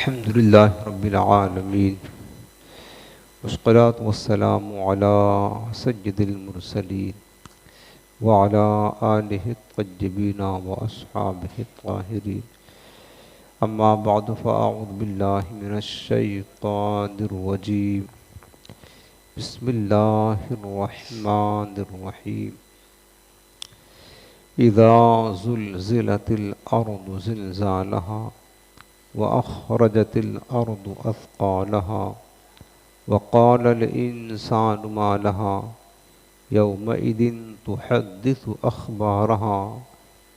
الحمد لله رب العالمين والصلاة والسلام على سيد المرسلين وعلى آله الطيبين وأصحابه الطاهرين أما بعد فأعوذ بالله من الشيطان الرجيم بسم الله الرحمن الرحيم إذا زلزلت الأرض زلزالها وأخرجت الأرض أثقالها وقال الإنسان ما لها يومئذ تحدث أخبارها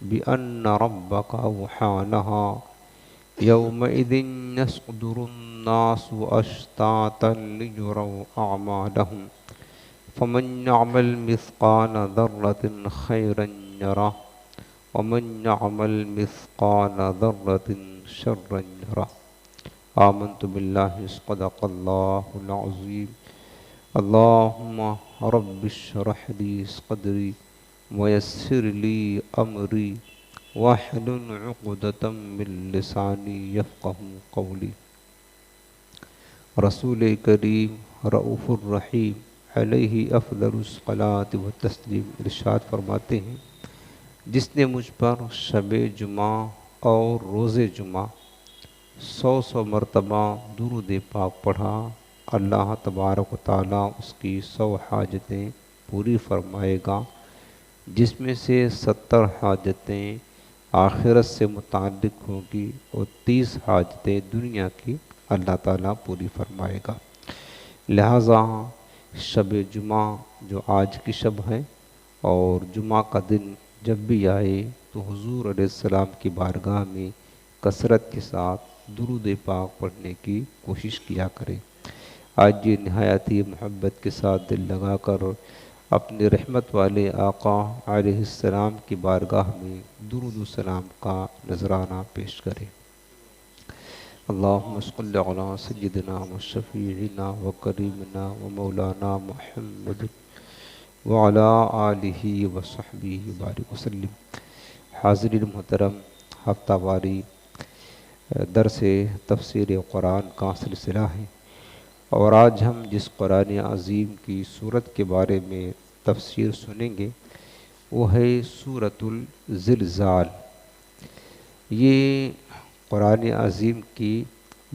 بأن ربك أوحى لها يومئذ يصدر الناس أشتاتا ليروا أعمالهم فمن يعمل مثقال ذرة خيرا يره ومن يعمل مثقال ذرة شرا يره آمنت بالله صدق الله العظيم اللهم رب اشرح لي صدري ويسر لي أمري واحلل عقدة من لساني يفقه قولي رسول کریم رؤوف الرحیم علیہ افضل الصلاۃ والتسلیم ارشاد فرماتے ہیں، جس نے مجھ پر شب جمعہ اور روز جمعہ 100 مرتبہ درود پاک پڑھا، اللہ تبارک و تعالیٰ اس کی 100 حاجتیں پوری فرمائے گا، جس میں سے 70 حاجتیں آخرت سے متعلق ہوگی اور 30 حاجتیں دنیا کی اللہ تعالیٰ پوری فرمائے گا۔ لہٰذا شب جمعہ جو آج کی شب ہے اور جمعہ کا دن جب بھی آئے تو حضور علیہ السلام کی بارگاہ میں کثرت کے ساتھ درود پاک پڑھنے کی کوشش کیا کریں۔ آج یہ نہایت ہی محبت کے ساتھ دل لگا کر اپنے رحمت والے آقا علیہ السلام کی بارگاہ میں درود و سلام کا نذرانہ پیش کریں۔ اللہم صل علی سیدنا و شفیعنا و کریمنا و مولانا محمد وعلی آلہ و صحبہ بارک وسلم۔ حاضرین محترم، ہفتہ واری درس تفسیر قرآن کا سلسلہ ہے، اور آج ہم جس قرآن عظیم کی سورت کے بارے میں تفسیر سنیں گے وہ ہے سورۃ الزلزال۔ یہ قرآن عظیم کی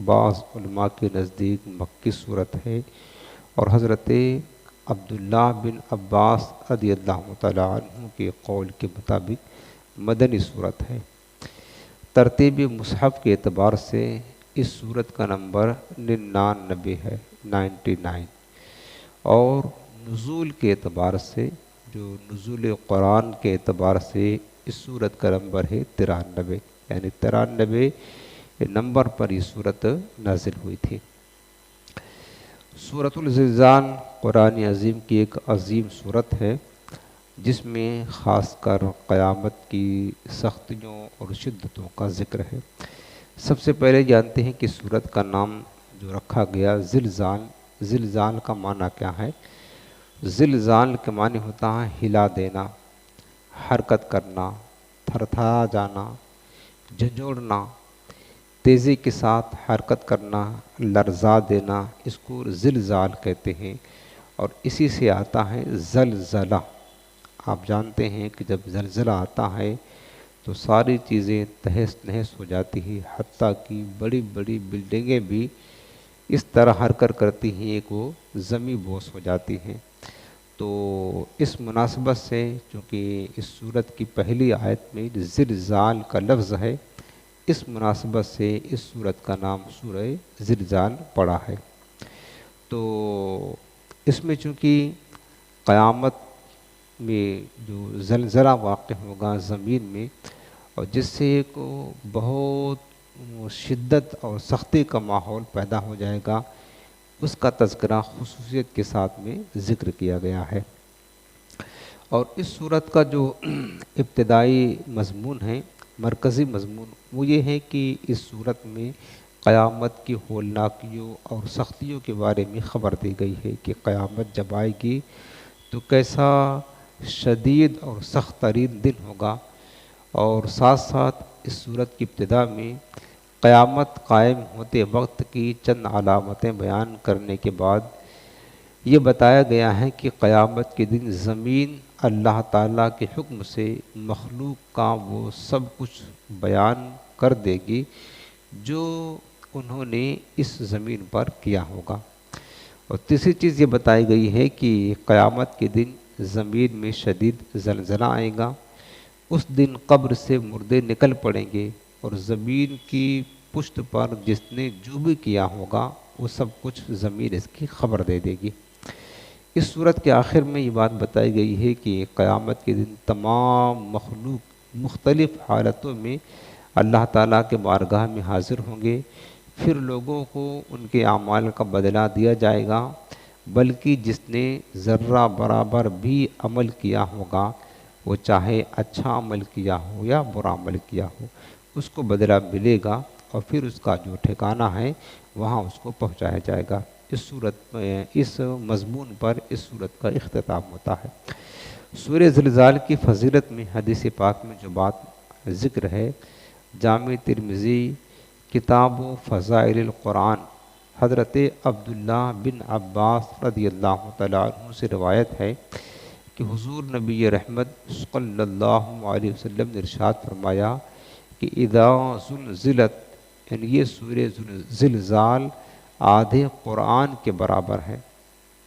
بعض علماء کے نزدیک مکی صورت ہے، اور حضرت عبداللہ بن عباس رضی اللہ تعالیٰ عنہ کے قول کے مطابق مدنی صورت ہے۔ ترتیب مصحف کے اعتبار سے اس صورت کا نمبر 99 ہے، 99، اور نزول کے اعتبار سے، جو نزول قرآن کے اعتبار سے اس صورت کا نمبر ہے 93، یعنی 93 نمبر پر یہ صورت نازل ہوئی تھی۔ سورۃ الزلزال قرآن عظیم کی ایک عظیم صورت ہے، جس میں خاص کر قیامت کی سختیوں اور شدتوں کا ذکر ہے۔ سب سے پہلے جانتے ہیں کہ سورت کا نام جو رکھا گیا زلزال، زلزال کا معنی کیا ہے؟ زلزال کے معنی ہوتا ہے ہلا دینا، حرکت کرنا، تھر تھرا جانا، جھنجھوڑنا، تیزی کے ساتھ حرکت کرنا، لرزا دینا، اس کو زلزال کہتے ہیں، اور اسی سے آتا ہے زلزلہ۔ آپ جانتے ہیں کہ جب زلزلہ آتا ہے تو ساری چیزیں تہس نہس ہو جاتی ہیں، حتیٰ کہ بڑی بڑی بلڈنگیں بھی اس طرح حرکت کرتی ہیں کہ وہ زمیں بوس ہو جاتی ہیں۔ تو اس مناسبت سے چونکہ اس سورت کی پہلی آیت میں زلزال کا لفظ ہے، اس مناسبت سے اس سورت کا نام سورہ زلزال پڑا ہے۔ تو اس میں چونکہ قیامت میں جو زلزلہ واقع ہوگا زمین میں، اور جس سے ایک بہت شدت اور سختی کا ماحول پیدا ہو جائے گا، اس کا تذکرہ خصوصیت کے ساتھ میں ذکر کیا گیا ہے۔ اور اس صورت کا جو ابتدائی مضمون ہے، مرکزی مضمون، وہ یہ ہے کہ اس صورت میں قیامت کی ہولناکیوں اور سختیوں کے بارے میں خبر دی گئی ہے کہ قیامت جب آئے گی تو کیسا شدید اور سخت ترین دن ہوگا، اور ساتھ ساتھ اس صورت کی ابتدا میں قیامت قائم ہوتے وقت کی چند علامتیں بیان کرنے کے بعد یہ بتایا گیا ہے کہ قیامت کے دن زمین اللہ تعالیٰ کے حکم سے مخلوق کا وہ سب کچھ بیان کر دے گی جو انہوں نے اس زمین پر کیا ہوگا۔ اور تیسری چیز یہ بتائی گئی ہے کہ قیامت کے دن زمین میں شدید زلزلہ آئے گا، اس دن قبر سے مردے نکل پڑیں گے اور زمین کی پشت پر جس نے جو بھی کیا ہوگا وہ سب کچھ زمین اس کی خبر دے دے گی۔ اس صورت کے آخر میں یہ بات بتائی گئی ہے کہ قیامت کے دن تمام مخلوق مختلف حالتوں میں اللہ تعالیٰ کے بارگاہ میں حاضر ہوں گے، پھر لوگوں کو ان کے اعمال کا بدلہ دیا جائے گا، بلکہ جس نے ذرہ برابر بھی عمل کیا ہوگا، وہ چاہے اچھا عمل کیا ہو یا برا عمل کیا ہو، اس کو بدلہ ملے گا اور پھر اس کا جو ٹھکانہ ہے وہاں اس کو پہنچایا جائے گا۔ اس مضمون پر اس صورت کا اختتام ہوتا ہے۔ سورہ زلزال کی فضیلت میں حدیث پاک میں جو بات ذکر ہے، جامع ترمذی کتاب و فضائل القرآن حضرت عبداللہ بن عباس رضی اللہ تعالیٰ عنہ سے روایت ہے کہ حضور نبی رحمت صلی اللہ علیہ وسلم نے ارشاد فرمایا کہ اذا زلزلت، یعنی یہ سورہ زلزال آدھے قرآن کے برابر ہے،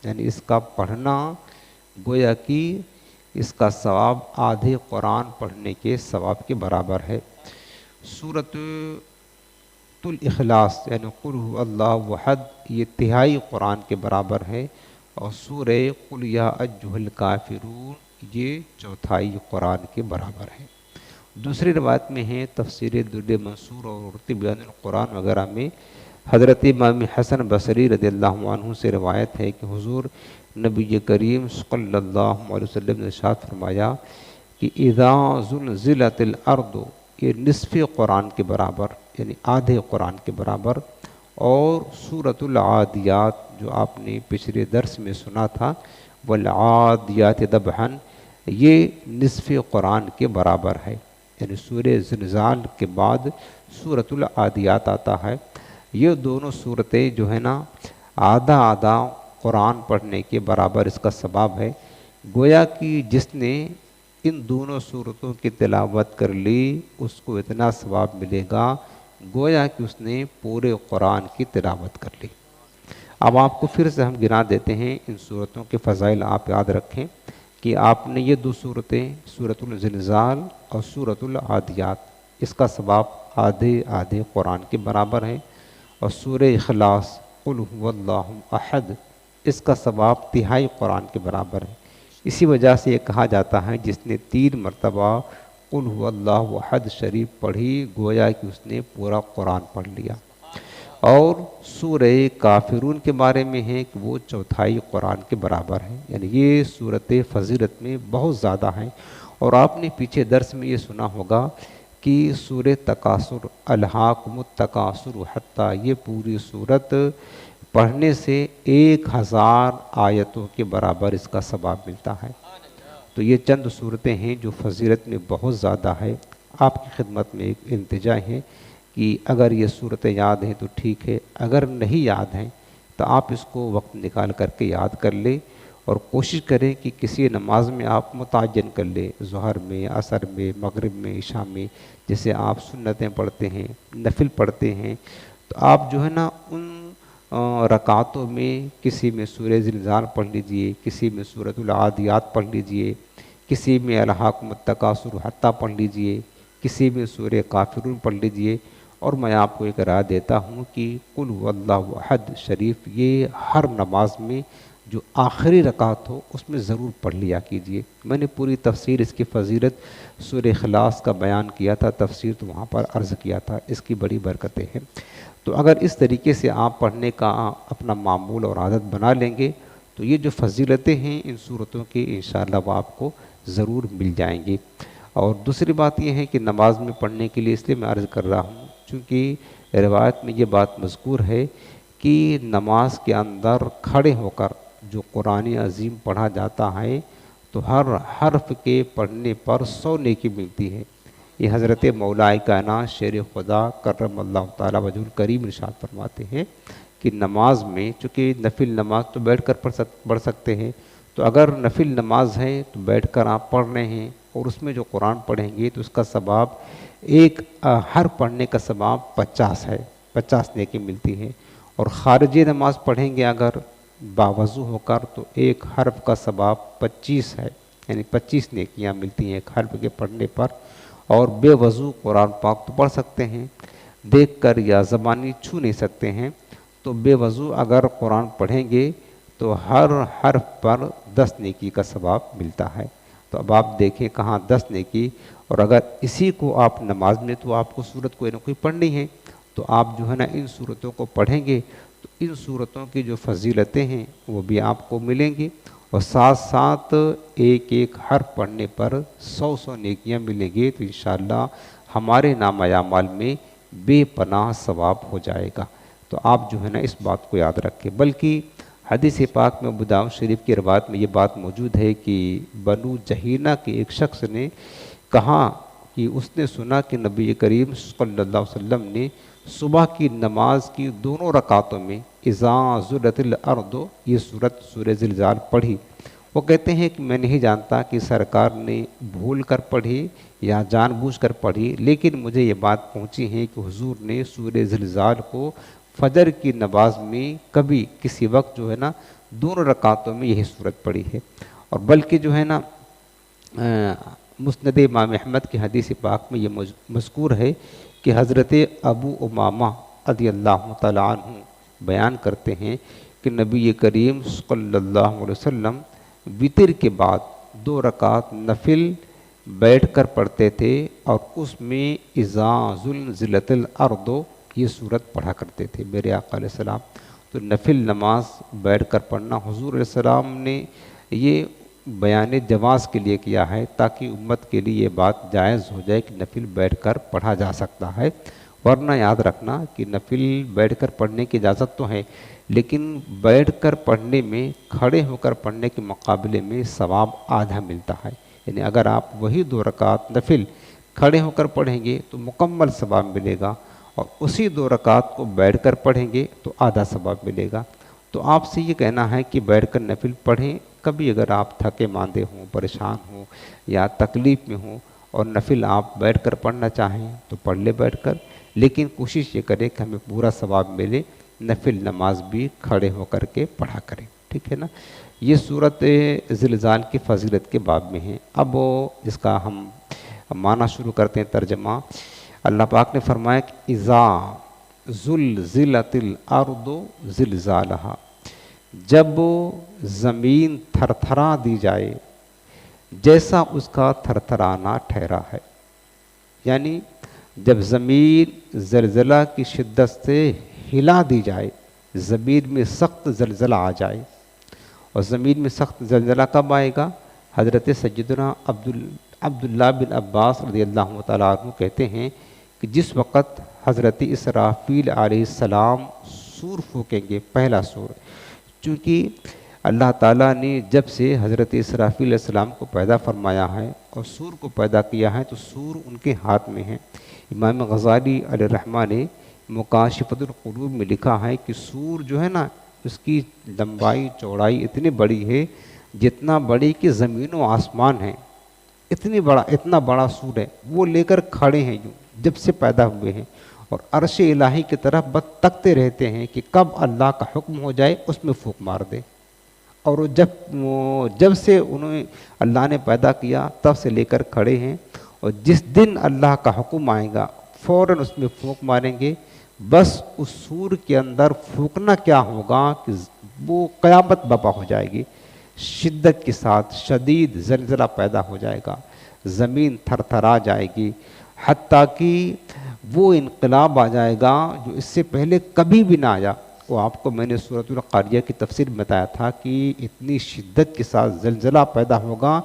یعنی اس کا پڑھنا گویا کہ اس کا ثواب آدھے قرآن پڑھنے کے ثواب کے برابر ہے۔ سورۃ الاخلاص یعنی قل هو اللہ احد یہ تہائی قرآن کے برابر ہے، اور سورہ قل یا ایھا الکافرون یہ چوتھائی قرآن کے برابر ہے۔ دوسری روایت میں ہے تفسیر در منصور اور تبیان القرآن وغیرہ میں حضرت امام حسن بصری رضی اللہ عنہ سے روایت ہے کہ حضور نبی کریم صلی اللہ علیہ وسلم نے ارشاد فرمایا کہ اذا زلزلت الارض، یہ نصف قرآن کے برابر یعنی آدھے قرآن کے برابر، اور سورۃ العادیات جو آپ نے پچھلے درس میں سنا تھا والعادیات ضبحا، یہ نصف قرآن کے برابر ہے، یعنی سورہ زلزال کے بعد سورۃ العادیات آتا ہے۔ یہ دونوں صورتیں جو ہے نا آدھا آدھا قرآن پڑھنے کے برابر اس کا ثواب ہے، گویا کہ جس نے ان دونوں صورتوں کی تلاوت کر لی اس کو اتنا ثواب ملے گا گویا کہ اس نے پورے قرآن کی تلاوت کر لی۔ اب آپ کو پھر سے ہم گنا دیتے ہیں ان صورتوں کے فضائل، آپ یاد رکھیں کہ آپ نے یہ دو صورتیں سورۃ الزلزال اور سورۃ العادیات، اس کا ثواب آدھے آدھے قرآن کے برابر ہے، اور سورہ اخلاص قل هو اللہ احد اس کا ثواب تہائی قرآن کے برابر ہے۔ اسی وجہ سے یہ کہا جاتا ہے جس نے 3 مرتبہ قل هو اللہ احد شریف پڑھی گویا کہ اس نے پورا قرآن پڑھ لیا۔ اور سورہ کافرون کے بارے میں ہے کہ وہ چوتھائی قرآن کے برابر ہے، یعنی یہ صورت فضیلت میں بہت زیادہ ہیں۔ اور آپ نے پیچھے درس میں یہ سنا ہوگا کہ سورہ تکاثر الہاکم التکاثر حتی، یہ پوری صورت پڑھنے سے 1000 آیتوں کے برابر اس کا ثواب ملتا ہے۔ تو یہ چند صورتیں ہیں جو فضیلت میں بہت زیادہ ہے۔ آپ کی خدمت میں ایک التجا ہے کہ اگر یہ صورتیں یاد ہیں تو ٹھیک ہے، اگر نہیں یاد ہیں تو آپ اس کو وقت نکال کر کے یاد کر لیں، اور کوشش کریں کہ کسی نماز میں آپ متعین کر لیں، ظہر میں، عصر میں، مغرب میں، عشاء میں، جیسے آپ سنتیں پڑھتے ہیں، نفل پڑھتے ہیں، تو آپ جو ہے نا ان رکعتوں میں کسی میں سورہ زلزال پڑھ لیجئے، کسی میں سورۃ العادیات پڑھ لیجئے، کسی میں الہاکم التکاثر حتی پڑھ لیجئے، کسی میں سورہ کافرون پڑھ لیجئے۔ اور میں آپ کو ایک رائے دیتا ہوں کہ قل هو اللہ احد شریف یہ ہر نماز میں جو آخری رکعت ہو اس میں ضرور پڑھ لیا کیجئے۔ میں نے پوری تفسیر اس کی فضیلت سورہ اخلاص کا بیان کیا تھا، تفسیر تو وہاں پر عرض کیا تھا، اس کی بڑی برکتیں ہیں۔ تو اگر اس طریقے سے آپ پڑھنے کا اپنا معمول اور عادت بنا لیں گے تو یہ جو فضیلتیں ہیں ان صورتوں کی انشاءاللہ وہ آپ کو ضرور مل جائیں گی۔ اور دوسری بات یہ ہے کہ نماز میں پڑھنے کے لیے اس لیے میں عرض کر رہا ہوں چونکہ روایت میں یہ بات مذکور ہے کہ نماز کے اندر کھڑے ہو کر جو قرآن عظیم پڑھا جاتا ہے تو ہر حرف کے پڑھنے پر 100 نیکی ملتی ہے، یہ حضرت مولا کائنات شیر خدا کرم اللہ تعالیٰ وجہ کریم ارشاد فرماتے ہیں کہ نماز میں، چونکہ نفل نماز تو بیٹھ کر پڑھ سکتے ہیں، تو اگر نفل نماز ہے تو بیٹھ کر آپ پڑھ رہے ہیں اور اس میں جو قرآن پڑھیں گے تو اس کا ثواب ایک ہر پڑھنے کا ثواب 50 ہے، 50 نیکی ملتی ہے، اور خارجی نماز پڑھیں گے اگر باوضو ہو کر تو ایک حرف کا ثواب 25 ہے، یعنی 25 نیکیاں ملتی ہیں ایک حرف کے پڑھنے پر۔ اور بے وضو قرآن پاک تو پڑھ سکتے ہیں، دیکھ کر یا زبانی چھو نہیں سکتے ہیں، تو بے وضو اگر قرآن پڑھیں گے تو ہر حرف پر 10 نیکی کا ثواب ملتا ہے۔ تو اب آپ دیکھیں کہاں 10 نیکی، اور اگر اسی کو آپ نماز میں تو آپ کو سورت کوئی نہ کوئی پڑھنی ہے، تو آپ جو ہے نا ان صورتوں کو پڑھیں گے تو ان صورتوں کی جو فضیلتیں ہیں وہ بھی آپ کو ملیں گی، اور ساتھ ساتھ ایک ایک حرف پڑھنے پر 100 نیکیاں ملیں گی، تو انشاءاللہ ہمارے نامہ اعمال میں بے پناہ ثواب ہو جائے گا۔ تو آپ جو ہے نا اس بات کو یاد رکھیں۔ بلکہ حدیث پاک میں ابو داؤد شریف کی روایت میں یہ بات موجود ہے کہ بنو جہینہ کے ایک شخص نے کہا کہ اس نے سنا کہ نبی کریم صلی اللہ علیہ وسلم نے صبح کی نماز کی دونوں رکعتوں میں اذا زلزلت الارض یہ سورہ زلزال پڑھی۔ وہ کہتے ہیں کہ میں نہیں جانتا کہ سرکار نے بھول کر پڑھی یا جان بوجھ کر پڑھی، لیکن مجھے یہ بات پہنچی ہے کہ حضور نے سورہ زلزال کو فجر کی نماز میں کبھی کسی وقت جو ہے نا دونوں رکعتوں میں یہی صورت پڑھی ہے۔ اور بلکہ جو ہے نا مسند امام احمد کی حدیث پاک میں یہ مذکور ہے کہ حضرت ابو امامہ رضی اللہ تعالیٰ عنہ بیان کرتے ہیں کہ نبی کریم صلی اللہ علیہ وسلم وطر کے بعد 2 رکعت نفل بیٹھ کر پڑھتے تھے، اور اس میں اذا زلزلت الارض یہ صورت پڑھا کرتے تھے میرے آقا علیہ السلام۔ تو نفل نماز بیٹھ کر پڑھنا حضور علیہ السلام نے یہ بیان جواز کے لیے کیا ہے، تاکہ امت کے لیے یہ بات جائز ہو جائے کہ نفل بیٹھ کر پڑھا جا سکتا ہے۔ ورنہ یاد رکھنا کہ نفل بیٹھ کر پڑھنے کی اجازت تو ہے، لیکن بیٹھ کر پڑھنے میں کھڑے ہو کر پڑھنے کے مقابلے میں ثواب آدھا ملتا ہے، یعنی اگر آپ وہی 2 رکعت نفل کھڑے ہو کر پڑھیں گے تو مکمل ثواب ملے گا، اور اسی 2 رکعت کو بیٹھ کر پڑھیں گے تو آدھا ثواب ملے گا۔ تو آپ سے یہ کہنا ہے کہ بیٹھ کر نفل پڑھیں، کبھی اگر آپ تھکے ماندے ہوں، پریشان ہوں یا تکلیف میں ہوں اور نفل آپ بیٹھ کر پڑھنا چاہیں تو پڑھ لے بیٹھ کر، لیکن کوشش یہ کریں کہ ہمیں پورا ثواب ملے، نفل نماز بھی کھڑے ہو کر کے پڑھا کریں، ٹھیک ہے نا۔ یہ صورت زلزال کی فضیلت کے باب میں ہے۔ اب اس کا ہم معنی شروع کرتے ہیں، ترجمہ۔ اللہ پاک نے فرمایا کہ اذا زلزلت الارض زلزالہا، جب زمین تھر تھرا دی جائے جیسا اس کا تھر تھرانا ٹھہرا ہے، یعنی جب زمین زلزلہ کی شدت سے ہلا دی جائے، زمین میں سخت زلزلہ آ جائے۔ اور زمین میں سخت زلزلہ کب آئے گا؟ حضرت سیدنا عبداللہ بن عباس رضی اللہ تعالیٰ عنہ کہتے ہیں کہ جس وقت حضرت اسرافیل علیہ السلام سور پھونکیں گے، پہلا سور، چونکہ اللہ تعالیٰ نے جب سے حضرت اسرافیل علیہ السلام کو پیدا فرمایا ہے اور سور کو پیدا کیا ہے تو سور ان کے ہاتھ میں ہے۔ امام غزالی علیہ الرحمہ نے مکاشفۃ القلوب میں لکھا ہے کہ سور جو ہے نا اس کی لمبائی چوڑائی اتنی بڑی ہے جتنا بڑی کہ زمین و آسمان ہے، اتنا بڑا سور ہے، وہ لے کر کھڑے ہیں یوں جب سے پیدا ہوئے ہیں، اور عرش الہی کی طرف بس تکتے رہتے ہیں کہ کب اللہ کا حکم ہو جائے اس میں پھونک مار دے۔ اور جب سے انہیں اللہ نے پیدا کیا تب سے لے کر کھڑے ہیں، اور جس دن اللہ کا حکم آئے گا فوراً اس میں پھونک ماریں گے۔ بس اس سور کے اندر پھونکنا کیا ہوگا کہ وہ قیامت برپا ہو جائے گی، شدت کے ساتھ شدید زلزلہ پیدا ہو جائے گا، زمین تھر تھرا جائے گی، حتیٰ کہ وہ انقلاب آ جائے گا جو اس سے پہلے کبھی بھی نہ آیا۔ وہ آپ کو میں نے سورۃ القاریہ کی تفسیر میں بتایا تھا کہ اتنی شدت کے ساتھ زلزلہ پیدا ہوگا،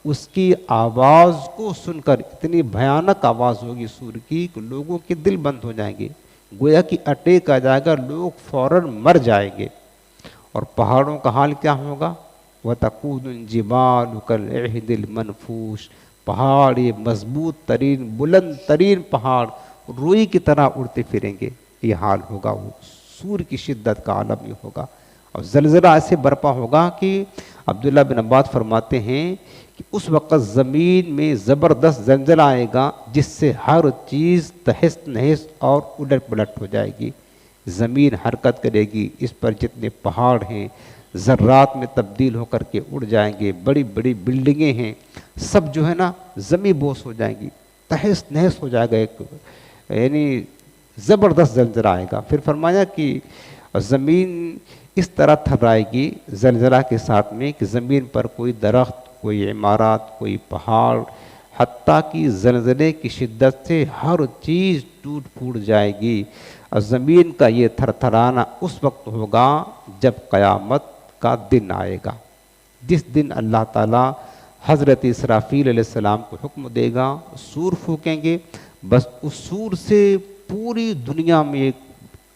اس کی آواز کو سن کر اتنی بھیانک آواز ہوگی سور کی کہ لوگوں کے دل بند ہو جائیں گے، گویا کہ اٹیک آ جائے گا، لوگ فوراً مر جائیں گے۔ اور پہاڑوں کا حال کیا ہوگا؟ وَتَكُونُ الْجِبَالُ كَالْعِهْنِ الْمَنْفُوشِ، پہاڑ یہ مضبوط ترین بلند ترین پہاڑ روئی کی طرح اڑتے پھریں گے، یہ حال ہوگا، وہ سور کی شدت کا عالم یہ ہوگا، اور زلزلہ ایسے برپا ہوگا کہ عبداللہ بن عباس فرماتے ہیں کہ اس وقت زمین میں زبردست زلزلہ آئے گا جس سے ہر چیز تہس نہس اور الٹ پلٹ ہو جائے گی، زمین حرکت کرے گی، اس پر جتنے پہاڑ ہیں ذرات میں تبدیل ہو کر کے اڑ جائیں گے، بڑی بڑی بلڈنگیں ہیں سب جو ہے نا زمیں بوس ہو جائیں گی، تہس نہس ہو جائے گا، ایک یعنی زبردست زلزلہ آئے گا۔ پھر فرمایا کہ زمین اس طرح تھرائے گی زلزلہ کے ساتھ میں کہ زمین پر کوئی درخت، کوئی عمارات، کوئی پہاڑ، حتیٰ کہ زلزلے کی شدت سے ہر چیز ٹوٹ پھوٹ جائے گی، اور زمین کا یہ تھر تھرانا اس وقت ہوگا جب قیامت کا دن آئے گا، جس دن اللہ تعالیٰ حضرت اسرافیل علیہ السلام کو حکم دے گا، سور پھونکیں گے، بس اس سور سے پوری دنیا میں ایک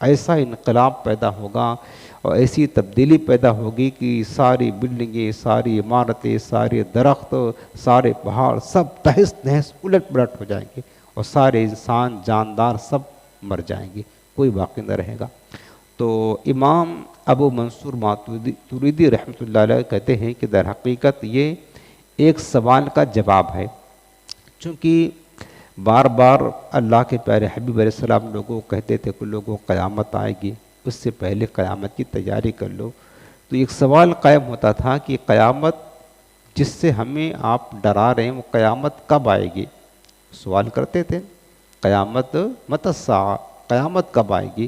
ایسا انقلاب پیدا ہوگا اور ایسی تبدیلی پیدا ہوگی کہ ساری بلڈنگیں، ساری عمارتیں، سارے درخت، سارے پہاڑ سب تہس نہس الٹ پلٹ ہو جائیں گے، اور سارے انسان جاندار سب مر جائیں گے، کوئی باقی نہ رہے گا۔ تو امام ابو منصور ماتوریدی رحمۃ اللہ علیہ کہتے ہیں کہ در حقیقت یہ ایک سوال کا جواب ہے، چونکہ بار بار اللہ کے پیارے حبیب علیہ السلام لوگوں کو کہتے تھے کہ لوگوں قیامت آئے گی، اس سے پہلے قیامت کی تیاری کر لو، تو ایک سوال قائم ہوتا تھا کہ قیامت جس سے ہمیں آپ ڈرا رہے ہیں وہ قیامت کب آئے گی؟ سوال کرتے تھے قیامت متی الساعہ، قیامت کب آئے گی؟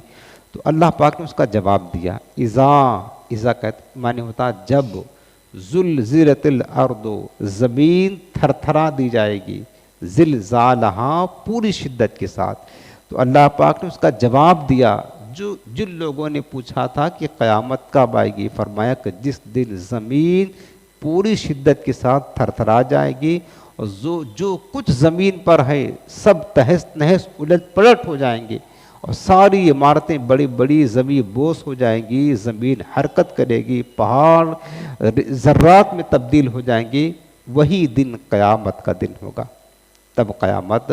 تو اللہ پاک نے اس کا جواب دیا، اذا کہتے معنی ہوتا جب زلزلت الارض، زمین تھر تھرا دی جائے گی، زلزالہا پوری شدت کے ساتھ۔ تو اللہ پاک نے اس کا جواب دیا جن لوگوں نے پوچھا تھا کہ قیامت کب آئے گی، فرمایا کہ جس دن زمین پوری شدت کے ساتھ تھر تھرا جائے گی، اور جو کچھ زمین پر ہے سب تہس نہس الٹ پلٹ ہو جائیں گے، اور ساری عمارتیں بڑی بڑی زمین بوس ہو جائیں گی، زمین حرکت کرے گی، پہاڑ ذرات میں تبدیل ہو جائیں گے، وہی دن قیامت کا دن ہوگا، تب قیامت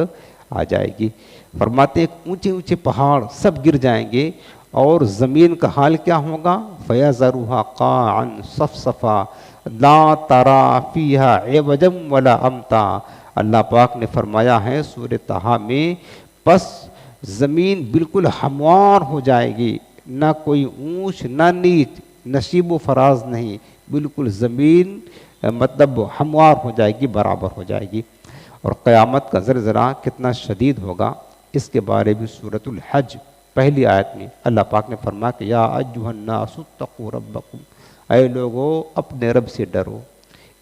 آ جائے گی۔ فرماتے ہیں اونچے اونچے پہاڑ سب گر جائیں گے، اور زمین کا حال کیا ہوگا؟ فَيَذَرُهَا قَاعًا صَفْصَفًا لَا تَرَىٰ فِيهَا عِوَجًا وَلَا أَمْتًا۔ اللہ پاک نے فرمایا ہے سورہ طٰہٰ میں، پس زمین بالکل ہموار ہو جائے گی، نہ کوئی اونچ نہ نیچ، نشیب و فراز نہیں، بالکل زمین مطلب ہموار ہو جائے گی، برابر ہو جائے گی۔ اور قیامت کا زلزلہ کتنا شدید ہوگا اس کے بارے میں سورۃ الحج پہلی آیت میں اللہ پاک نے فرمایا کہ یا ایھا الناس اتقوا ربکم، اے لوگو اپنے رب سے ڈرو،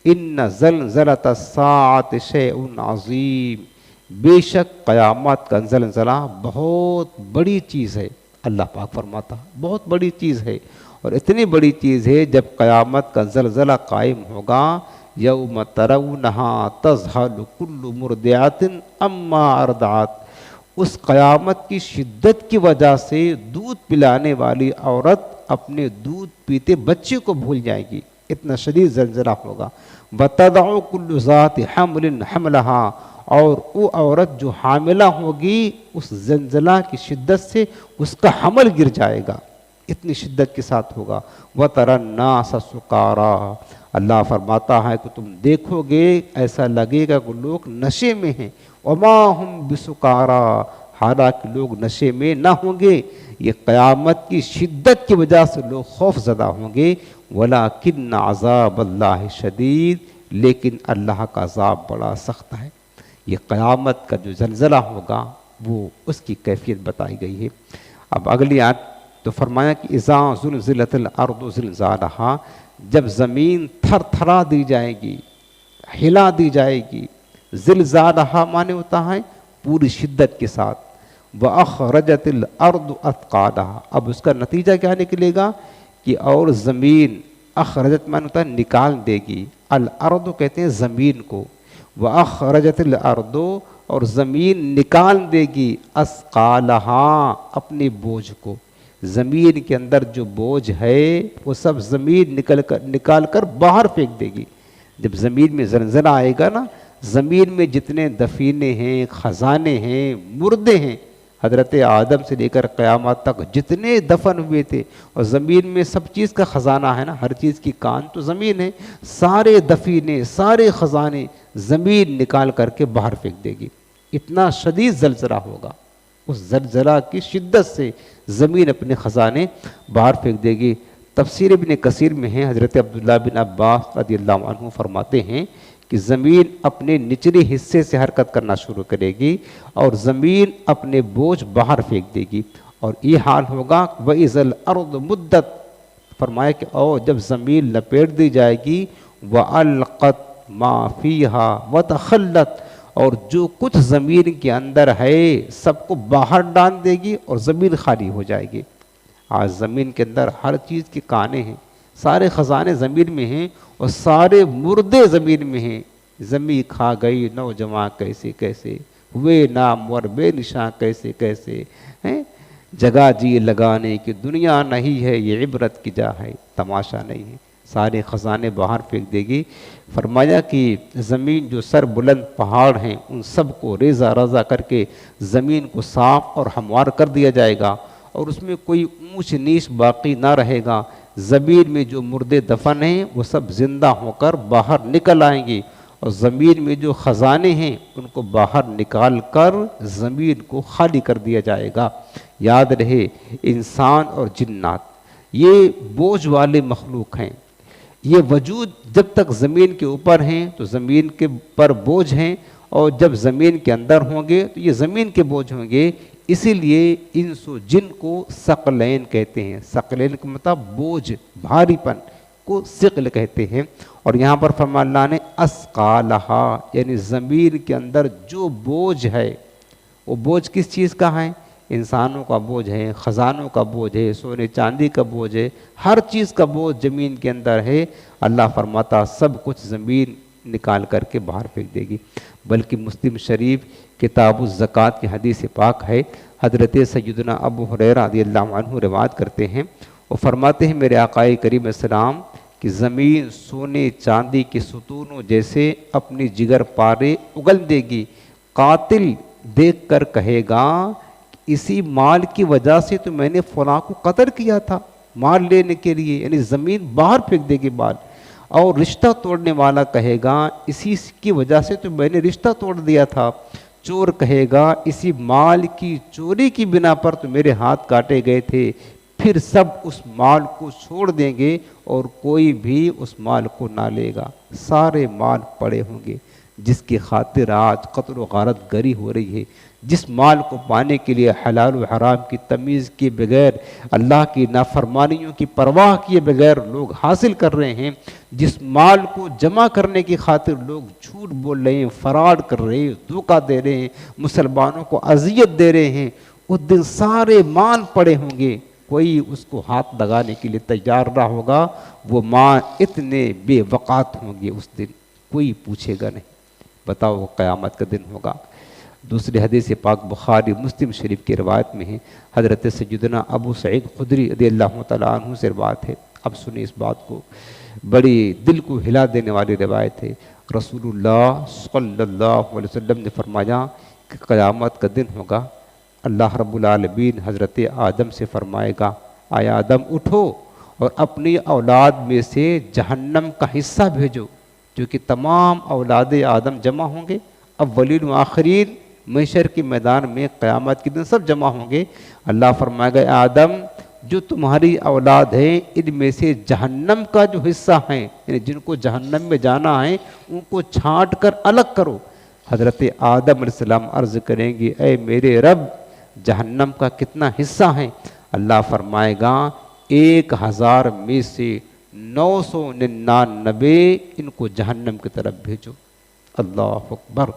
ان زلزلۃ الساعۃ شیء عظیم، بے شک قیامت کا زلزلہ بہت بڑی چیز ہے، اللہ پاک فرماتا بہت بڑی چیز ہے، اور اتنی بڑی چیز ہے جب قیامت کا زلزلہ قائم ہوگا، یوم ترونہا تذہل کل مرضعۃ عما ارضعت، اس قیامت کی شدت کی وجہ سے دودھ پلانے والی عورت اپنے دودھ پیتے بچے کو بھول جائے گی، اتنا شدید زلزلہ ہوگا۔ وتضع کل ذات حمل حملہا، اور وہ عورت جو حاملہ ہوگی اس زلزلہ کی شدت سے اس کا حمل گر جائے گا، اتنی شدت کے ساتھ ہوگا۔ وَتَرَى النَّاسَ سُكَارَىٰ، اللہ فرماتا ہے کہ تم دیکھو گے ایسا لگے گا کہ لوگ نشے میں ہیں، وَمَا هُمْ بِسُكَارَىٰ، حالانکہ لوگ نشے میں نہ ہوں گے، یہ قیامت کی شدت کی وجہ سے لوگ خوف زدہ ہوں گے۔ وَلَٰكِنَّ عَذَابَ اللَّهِ شَدِيدٌ، لیکن اللہ کا عذاب بڑا سخت ہے۔ یہ قیامت کا جو زلزلہ ہوگا وہ اس کی کیفیت بتائی گئی ہے۔ اب اگلی آیت تو فرمایا کہ اذا زلزلت الارض زلزالہا، جب زمین تھر تھرا دی جائے گی، ہلا دی جائے گی، زلزالہا معنی ہوتا ہے پوری شدت کے ساتھ، وَأَخْرَجَتِ الْأَرْضُ أَثْقَالَهَا، اب اس کا نتیجہ کیا نکلے گا کہ اور زمین، اخرجت معنی ہوتا ہے نکال دے گی، الارض کہتے ہیں زمین کو، وَأَخْرَجَتِ الْأَرْضُ، اور زمین نکال دے گی، أَثْقَالَهَا، اپنے بوجھ کو، زمین کے اندر جو بوجھ ہے وہ سب زمین نکال کر باہر پھینک دے گی۔ جب زمین میں زلزلہ آئے گا نا، زمین میں جتنے دفینے ہیں، خزانے ہیں، مردے ہیں، حضرت آدم سے لے کر قیامت تک جتنے دفن ہوئے تھے، اور زمین میں سب چیز کا خزانہ ہے نا، ہر چیز کی کان تو زمین ہے، سارے دفینے، سارے خزانے زمین نکال کر کے باہر پھینک دے گی۔ اتنا شدید زلزلہ ہوگا، اس زلزلہ کی شدت سے زمین اپنے خزانے باہر پھینک دے گی۔ تفسیر ابن کثیر میں ہے، حضرت عبداللہ بن عباس رضی اللہ عنہ فرماتے ہیں کہ زمین اپنے نچلے حصے سے حرکت کرنا شروع کرے گی اور زمین اپنے بوجھ باہر پھینک دے گی، اور یہ حال ہوگا وَإِذَا الْأَرْضُ مُدَّتْ، فرمایا کہ جب زمین لپیٹ دی جائے گی، وَأَلْقَتْ مَا فِيهَا وَتَخَلَّتْ، اور جو کچھ زمین کے اندر ہے سب کو باہر ڈال دے گی اور زمین خالی ہو جائے گی۔ آج زمین کے اندر ہر چیز کے کانے ہیں، سارے خزانے زمین میں ہیں، اور سارے مردے زمین میں ہیں۔ زمین کھا گئی نوجوان کیسے کیسے، ہوئے نامور بے نشاں کیسے کیسے ہیں۔ جگہ جی لگانے کی دنیا نہیں ہے، یہ عبرت کی جا ہے، تماشا نہیں ہے۔ سارے خزانے باہر پھینک دے گی۔ فرمایا کہ زمین جو سر بلند پہاڑ ہیں ان سب کو ریزہ ریزہ کر کے زمین کو صاف اور ہموار کر دیا جائے گا، اور اس میں کوئی اونچ نیچ باقی نہ رہے گا۔ زمین میں جو مردے دفن ہیں وہ سب زندہ ہو کر باہر نکل آئیں گے، اور زمین میں جو خزانے ہیں ان کو باہر نکال کر زمین کو خالی کر دیا جائے گا۔ یاد رہے، انسان اور جنات یہ بوجھ والے مخلوق ہیں، یہ وجود جب تک زمین کے اوپر ہیں تو زمین کے پر بوجھ ہیں، اور جب زمین کے اندر ہوں گے تو یہ زمین کے بوجھ ہوں گے۔ اسی لیے انس و جن کو ثقلین کہتے ہیں۔ ثقلین کا مطلب بوجھ، بھاری پن کو ثقل کہتے ہیں۔ اور یہاں پر فرمایا اللہ نے اسقالہا، یعنی زمین کے اندر جو بوجھ ہے، وہ بوجھ کس چیز کا ہے؟ انسانوں کا بوجھ ہے، خزانوں کا بوجھ ہے، سونے چاندی کا بوجھ ہے، ہر چیز کا بوجھ زمین کے اندر ہے۔ اللہ فرماتا سب کچھ زمین نکال کر کے باہر پھینک دے گی۔ بلکہ مسلم شریف کتاب الزکوٰۃ کی حدیث پاک ہے، حضرت سیدنا ابو ہریرہ رضی اللہ عنہ روایت کرتے ہیں، وہ فرماتے ہیں میرے آقا کریم السلام کہ زمین سونے چاندی کے ستونوں جیسے اپنی جگر پارے اگل دے گی۔ قاتل دیکھ کر کہے گا اسی مال کی وجہ سے تو میں نے فلاں کو قتل کیا تھا، مال لینے کے لیے، یعنی زمین باہر پھینک دے گی مال۔ اور رشتہ توڑنے والا کہے گا اسی کی وجہ سے تو میں نے رشتہ توڑ دیا تھا۔ چور کہے گا اسی مال کی چوری کی بنا پر تو میرے ہاتھ کاٹے گئے تھے۔ پھر سب اس مال کو چھوڑ دیں گے اور کوئی بھی اس مال کو نہ لے گا، سارے مال پڑے ہوں گے۔ جس کی خاطر آج قتل و غارت گری ہو رہی ہے، جس مال کو پانے کے لیے حلال و حرام کی تمیز کے بغیر، اللہ کی نافرمانیوں کی پرواہ کیے بغیر لوگ حاصل کر رہے ہیں، جس مال کو جمع کرنے کی خاطر لوگ جھوٹ بول رہے ہیں، فراڈ کر رہے ہیں، دھوکہ دے رہے ہیں، مسلمانوں کو اذیت دے رہے ہیں، اس دن سارے مال پڑے ہوں گے، کوئی اس کو ہاتھ لگانے کے لیے تیار نہ ہوگا۔ وہ ماں اتنے بے وقات ہوں گے اس دن، کوئی پوچھے گا نہیں۔ بتاؤ وہ قیامت کا دن ہوگا۔ دوسری حدیث پاک بخاری مسلم شریف کی روایت میں ہے، حضرت سیدنا ابو سعید خدری رضی اللہ تعالیٰ عنہ سے روایت ہے۔ اب سنیں اس بات کو، بڑی دل کو ہلا دینے والی روایت ہے۔ رسول اللہ صلی اللہ علیہ وسلم نے فرمایا کہ قیامت کا دن ہوگا، اللہ رب العالمین حضرت آدم سے فرمائے گا آئے آدم اٹھو اور اپنی اولاد میں سے جہنم کا حصہ بھیجو، جو کہ تمام اولاد آدم جمع ہوں گے، اولین و آخرین محشر کے میدان میں قیامت کے دن سب جمع ہوں گے۔ اللہ فرمائے گا آدم جو تمہاری اولاد ہے ان میں سے جہنم کا جو حصہ ہے، یعنی جن کو جہنم میں جانا ہے ان کو چھانٹ کر الگ کرو۔ حضرت آدم علیہ السلام عرض کریں گے اے میرے رب جہنم کا کتنا حصہ ہے؟ اللہ فرمائے گا 1000 میں سے 999 ان کو جہنم کی طرف بھیجو۔ اللہ اکبر۔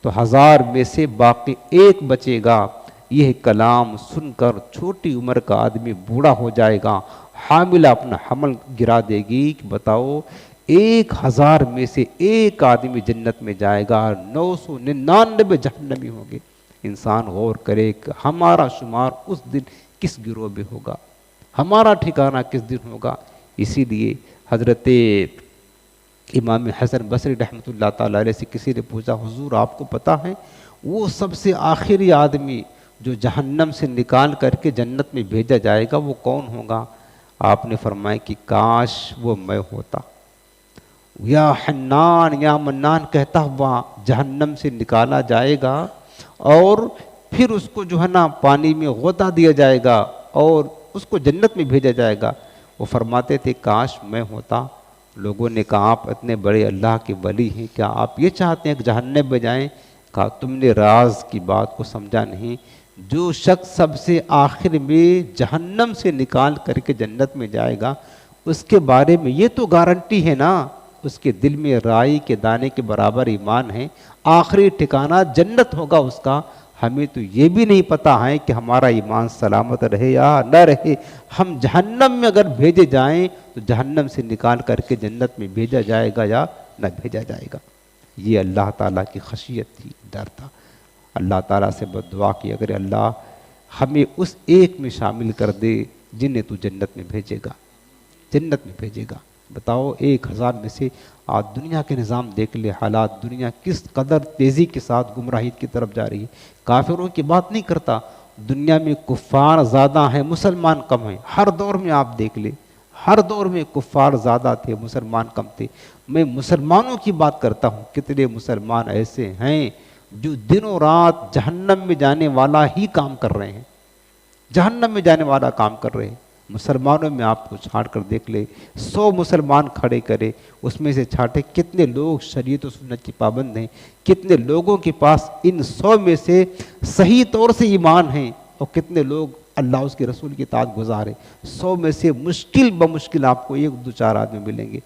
تو 1000 میں سے باقی ایک بچے گا۔ یہ کلام سن کر چھوٹی عمر کا آدمی بوڑھا ہو جائے گا، حاملہ اپنا حمل گرا دے گی کہ بتاؤ 1000 میں سے ایک آدمی جنت میں جائے گا، 999 جہنمی ہوں گے۔ انسان غور کرے کہ ہمارا شمار اس دن کس گروہ میں ہوگا، ہمارا ٹھکانہ کس دن ہوگا۔ اسی لیے حضرت امام حسن بصری رحمۃ اللہ تعالیٰ علیہ سے کسی نے پوچھا حضور آپ کو پتہ ہے وہ سب سے آخری آدمی جو جہنم سے نکال کر کے جنت میں بھیجا جائے گا وہ کون ہوگا؟ آپ نے فرمایا کہ کاش وہ میں ہوتا، یا حنان یا منان کہتا ہوا جہنم سے نکالا جائے گا اور پھر اس کو جو ہے نا پانی میں غوطہ دیا جائے گا اور اس کو جنت میں بھیجا جائے گا۔ وہ فرماتے تھے کاش میں ہوتا۔ لوگوں نے کہا آپ اتنے بڑے اللہ کے ولی ہیں، کیا آپ یہ چاہتے ہیں کہ جہنم میں جائیں؟ کہا تم نے راز کی بات کو سمجھا نہیں، جو شخص سب سے آخر میں جہنم سے نکال کر کے جنت میں جائے گا اس کے بارے میں یہ تو گارنٹی ہے نا، اس کے دل میں رائی کے دانے کے برابر ایمان ہے، آخری ٹھکانہ جنت ہوگا اس کا۔ ہمیں تو یہ بھی نہیں پتہ ہے کہ ہمارا ایمان سلامت رہے یا نہ رہے، ہم جہنم میں اگر بھیجے جائیں تو جہنم سے نکال کر کے جنت میں بھیجا جائے گا یا نہ بھیجا جائے گا۔ یہ اللہ تعالیٰ کی خشیت تھی، ڈر تھا۔ اللہ تعالیٰ سے بد دعا کی اگر اللہ ہمیں اس ایک میں شامل کر دے جنہیں تو جنت میں بھیجے گا، جنت میں بھیجے گا۔ بتاؤ 1000 میں سے آج دنیا کے نظام دیکھ لے، حالات دنیا کس قدر تیزی کے ساتھ گمراہی کی طرف جا رہی ہے۔ کافروں کی بات نہیں کرتا، دنیا میں کفار زیادہ ہیں مسلمان کم ہیں۔ ہر دور میں آپ دیکھ لیں، ہر دور میں کفار زیادہ تھے مسلمان کم تھے۔ میں مسلمانوں کی بات کرتا ہوں، کتنے مسلمان ایسے ہیں جو دنوں رات جہنم میں جانے والا ہی کام کر رہے ہیں، جہنم میں جانے والا کام کر رہے ہیں۔ مسلمانوں میں آپ کو چھانٹ کر دیکھ لے، 100 مسلمان کھڑے کرے، اس میں سے چھانٹے کتنے لوگ شریعت و سنت کی پابند ہیں، کتنے لوگوں کے پاس ان 100 میں سے صحیح طور سے ایمان ہیں اور کتنے لوگ اللہ اس کے رسول کی اطاعت گزارے۔ 100 میں سے مشکل بمشکل آپ کو 1-2-4 آدمی ملیں گے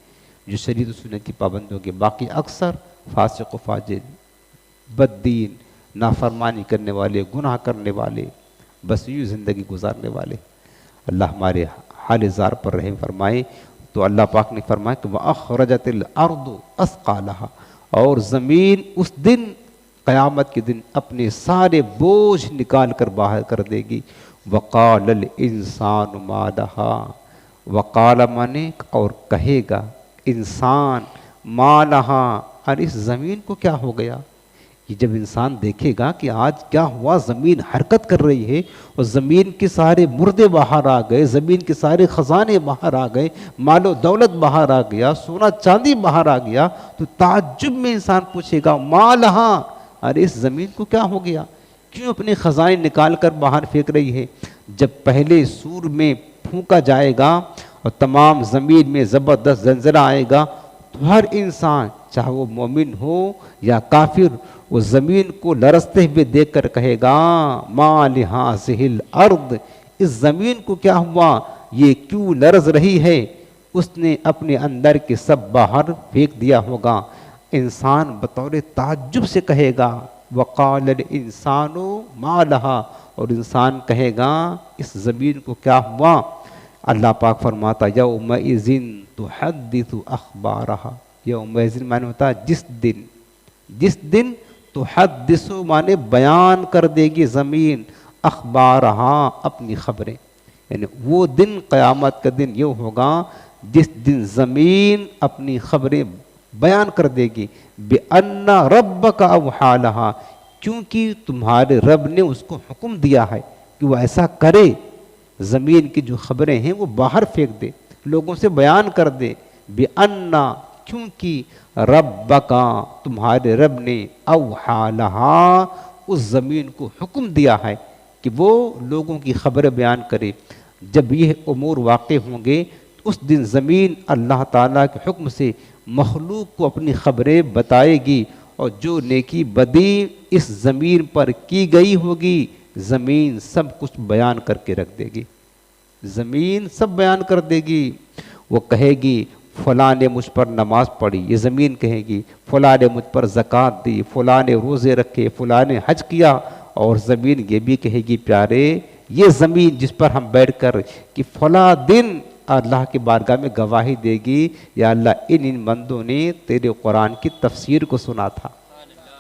جو شریعت و سنت کی پابند ہوں گے، باقی اکثر فاسق و فاجر، بد دین، نافرمانی کرنے والے، گناہ کرنے والے، بس یوں زندگی گزارنے والے۔ اللہ ہمارے حال زار پر رحم فرمائے۔ تو اللہ پاک نے فرمایا کہ وَأَخْرَجَتِ الْأَرْضُ أَثْقَالَهَا، اور زمین اس دن قیامت کے دن اپنے سارے بوجھ نکال کر باہر کر دے گی۔ وَقَالَ الْإِنسَانُ مَا لَهَا، وقال مانے اور کہے گا انسان ما لَهَا، اور اس زمین کو کیا ہو گیا؟ کہ جب انسان دیکھے گا کہ آج کیا ہوا، زمین حرکت کر رہی ہے اور زمین کے سارے مردے باہر آ گئے، زمین کے سارے خزانے باہر آ گئے، مال و دولت باہر آ گیا، سونا چاندی باہر آ گیا، تو تعجب میں انسان پوچھے گا ما لہا، ارے اس زمین کو کیا ہو گیا، کیوں اپنے خزانے نکال کر باہر پھینک رہی ہے؟ جب پہلے سور میں پھونکا جائے گا اور تمام زمین میں زبردست زلزلہ آئے گا تو ہر انسان چاہے وہ مومن ہو یا کافر وہ زمین کو لرزتے ہوئے دیکھ کر کہے گا ما لہٰذہ الارض، اس زمین کو کیا ہوا، یہ کیوں لرز رہی ہے؟ اس نے اپنے اندر کے سب باہر پھینک دیا ہوگا۔ انسان بطور تعجب سے کہے گا وقال الانسان ما لہا، اور انسان کہے گا اس زمین کو کیا ہوا؟ اللہ پاک فرماتا یومئذ تحدث اخبارہا، یومئذ معنی ہوتا ہے جس دن تحدث معنی بیان کر دے گی زمین، اخبارہا اپنی خبریں، یعنی وہ دن قیامت کا دن یہ ہوگا جس دن زمین اپنی خبریں بیان کر دے گی۔ بِأَنَّ رَبَّكَ أَوْحَىٰ لَهَا، کیونکہ تمہارے رب نے اس کو حکم دیا ہے کہ وہ ایسا کرے، زمین کی جو خبریں ہیں وہ باہر پھینک دے، لوگوں سے بیان کر دے۔ بِأَنَّ، کیونکہ ربک، تمہارے رب نے اوحا لہا، اس زمین کو حکم دیا ہے کہ وہ لوگوں کی خبر بیان کرے۔ جب یہ امور واقع ہوں گے اس دن زمین اللہ تعالیٰ کے حکم سے مخلوق کو اپنی خبریں بتائے گی، اور جو نیکی بدی اس زمین پر کی گئی ہوگی زمین سب کچھ بیان کر کے رکھ دے گی، زمین سب بیان کر دے گی۔ وہ کہے گی فلاں نے مجھ پر نماز پڑھی، یہ زمین کہے گی، فلاں نے مجھ پر زکوٰۃ دی، فلاں نے روزے رکھے، فلاں نے حج کیا، اور زمین یہ بھی کہے گی پیارے یہ زمین جس پر ہم بیٹھ کر کہ فلاں دن اللہ کی بارگاہ میں گواہی دے گی یا اللہ ان بندوں نے تیرے قرآن کی تفسیر کو سنا تھا،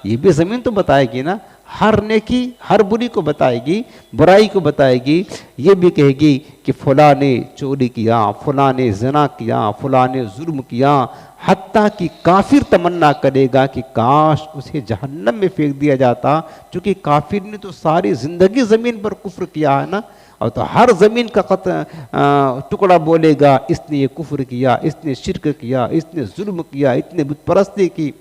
یہ بھی زمین تو بتائے گی نا۔ ہر نیکی ہر بری کو بتائے گی، برائی کو بتائے گی، یہ بھی کہے گی کہ فلاں نے چوری کیا، فلاں نے زنا کیا، فلاں نے ظلم کیا، حتیٰ کہ کافر تمنا کرے گا کہ کاش اسے جہنم میں پھینک دیا جاتا، چونکہ کافر نے تو ساری زندگی زمین پر کفر کیا ہے نا، اور تو ہر زمین کا ٹکڑا بولے گا اس نے یہ کفر کیا، اس نے شرک کیا، اس نے ظلم کیا، اس نے بت پرستی کی۔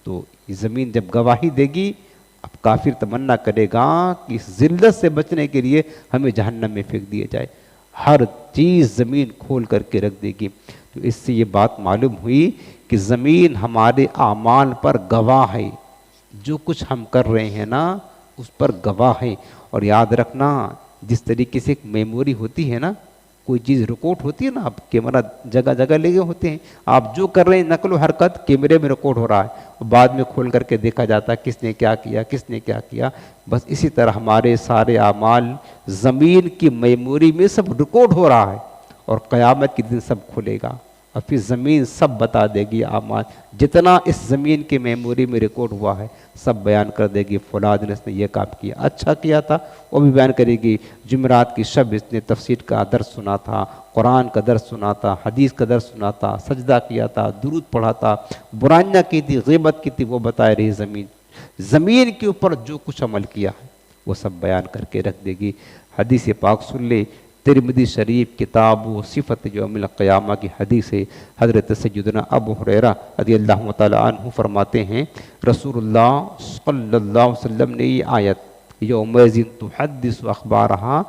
تو یہ زمین جب گواہی دے گی، اب کافر تمنا کرے گا کہ اس ذلت سے بچنے کے لیے ہمیں جہنم میں پھینک دیا جائے، ہر چیز زمین کھول کر کے رکھ دے گی۔ تو اس سے یہ بات معلوم ہوئی کہ زمین ہمارے اعمال پر گواہ ہے، جو کچھ ہم کر رہے ہیں نا اس پر گواہ ہے۔ اور یاد رکھنا، جس طریقے سے ایک میموری ہوتی ہے نا، کوئی چیز ریکارڈ ہوتی ہے نا، اب کیمرہ جگہ جگہ لگے ہوتے ہیں، آپ جو کر رہے ہیں نقل و حرکت کیمرے میں ریکارڈ ہو رہا ہے، بعد میں کھول کر کے دیکھا جاتا ہے کس نے کیا کیا، کس نے کیا کیا۔ بس اسی طرح ہمارے سارے اعمال زمین کی میموری میں سب ریکارڈ ہو رہا ہے، اور قیامت کے دن سب کھلے گا، اور پھر زمین سب بتا دے گی اعمال، جتنا اس زمین کی میموری میں ریکارڈ ہوا ہے سب بیان کر دے گی۔ فلاں دن اس نے یہ کام کیا، اچھا کیا تھا وہ بھی بیان کرے گی، جمعرات کی شب اس نے تفسیر کا درس سنا تھا، قرآن کا درس سنا تھا، حدیث کا درس سنا تھا، سجدہ کیا تھا، درود پڑھا تھا، برائیاں کی تھی، غیبت کی تھی، وہ بتائے رہی زمین۔ زمین کے اوپر جو کچھ عمل کیا ہے وہ سب بیان کر کے رکھ دے گی۔ حدیث پاک سن لے، ترمذی شریف کتاب و صفت یوم القیامہ کی حدیث ہے۔ حضرت سیدنا ابو ہریرہ رضی اللہ تعالی عنہ فرماتے ہیں، رسول اللہ صلی اللہ علیہ وسلم نے یہ آیت یومئذ تحدث اخبارہا،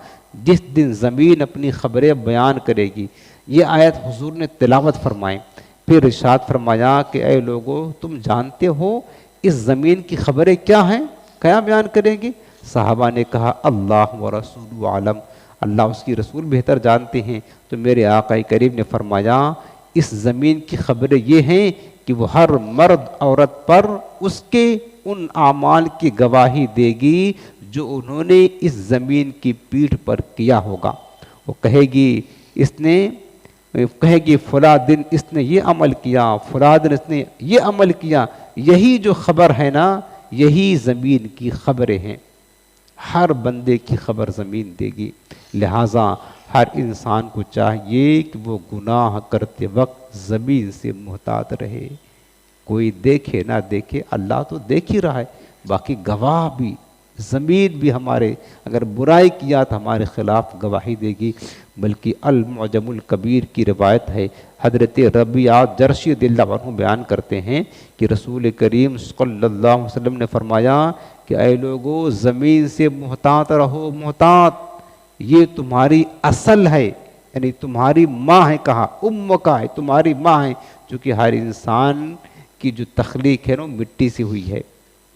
جس دن زمین اپنی خبریں بیان کرے گی، یہ آیت حضور نے تلاوت فرمائے، پھر ارشاد فرمایا کہ اے لوگو تم جانتے ہو اس زمین کی خبریں کیا ہیں، کیا بیان کریں گی؟ صحابہ نے کہا اللہ و رسول عالم، اللہ اس کی رسول بہتر جانتے ہیں۔ تو میرے آقا کریم نے فرمایا اس زمین کی خبریں یہ ہیں کہ وہ ہر مرد عورت پر اس کے ان اعمال کی گواہی دے گی جو انہوں نے اس زمین کی پیٹھ پر کیا ہوگا۔ وہ کہے گی فلاں دن اس نے یہ عمل کیا، فلاں دن اس نے یہ عمل کیا، یہی جو خبر ہے نا یہی زمین کی خبریں ہیں، ہر بندے کی خبر زمین دے گی۔ لہٰذا ہر انسان کو چاہیے کہ وہ گناہ کرتے وقت زمین سے محتاط رہے، کوئی دیکھے نہ دیکھے اللہ تو دیکھ ہی رہا ہے، باقی گواہ بھی زمین بھی ہمارے اگر برائی کیا تو ہمارے خلاف گواہی دے گی۔ بلکہ المعجم الکبیر کی روایت ہے، حضرت ربیعہ جرشی رضی اللہ عنہ بیان کرتے ہیں کہ رسول کریم صلی اللہ علیہ وسلم نے فرمایا کہ اے لوگو زمین سے محتاط رہو، محتاط، یہ تمہاری اصل ہے، یعنی تمہاری ماں ہے، کہا ام کا ہے، تمہاری ماں ہے، چونکہ ہر انسان کی جو تخلیق ہے نا مٹی سے ہوئی ہے،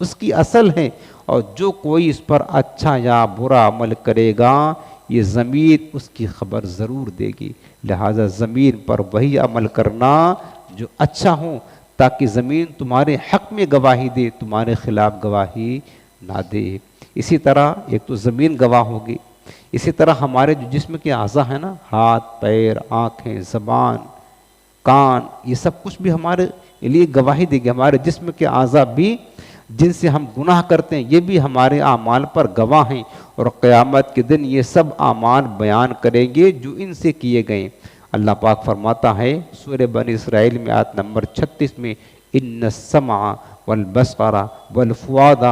اس کی اصل ہے، اور جو کوئی اس پر اچھا یا برا عمل کرے گا یہ زمین اس کی خبر ضرور دے گی۔ لہٰذا زمین پر وہی عمل کرنا جو اچھا ہو، تاکہ زمین تمہارے حق میں گواہی دے، تمہارے خلاف گواہی نہ دے۔ اسی طرح ایک تو زمین گواہ ہوگی، اسی طرح ہمارے جو جسم کے اعضاء ہیں نا، ہاتھ، پیر، آنکھیں، زبان، کان، یہ سب کچھ بھی ہمارے لیے گواہی دے گی۔ ہمارے جسم کے اعضاء بھی جن سے ہم گناہ کرتے ہیں یہ بھی ہمارے اعمال پر گواہ ہیں، اور قیامت کے دن یہ سب اعمال بیان کریں گے جو ان سے کیے گئے۔ اللہ پاک فرماتا ہے سورہ بنی اسرائیل میں آیت نمبر 36 میں، ان السمع والبصر والفؤاد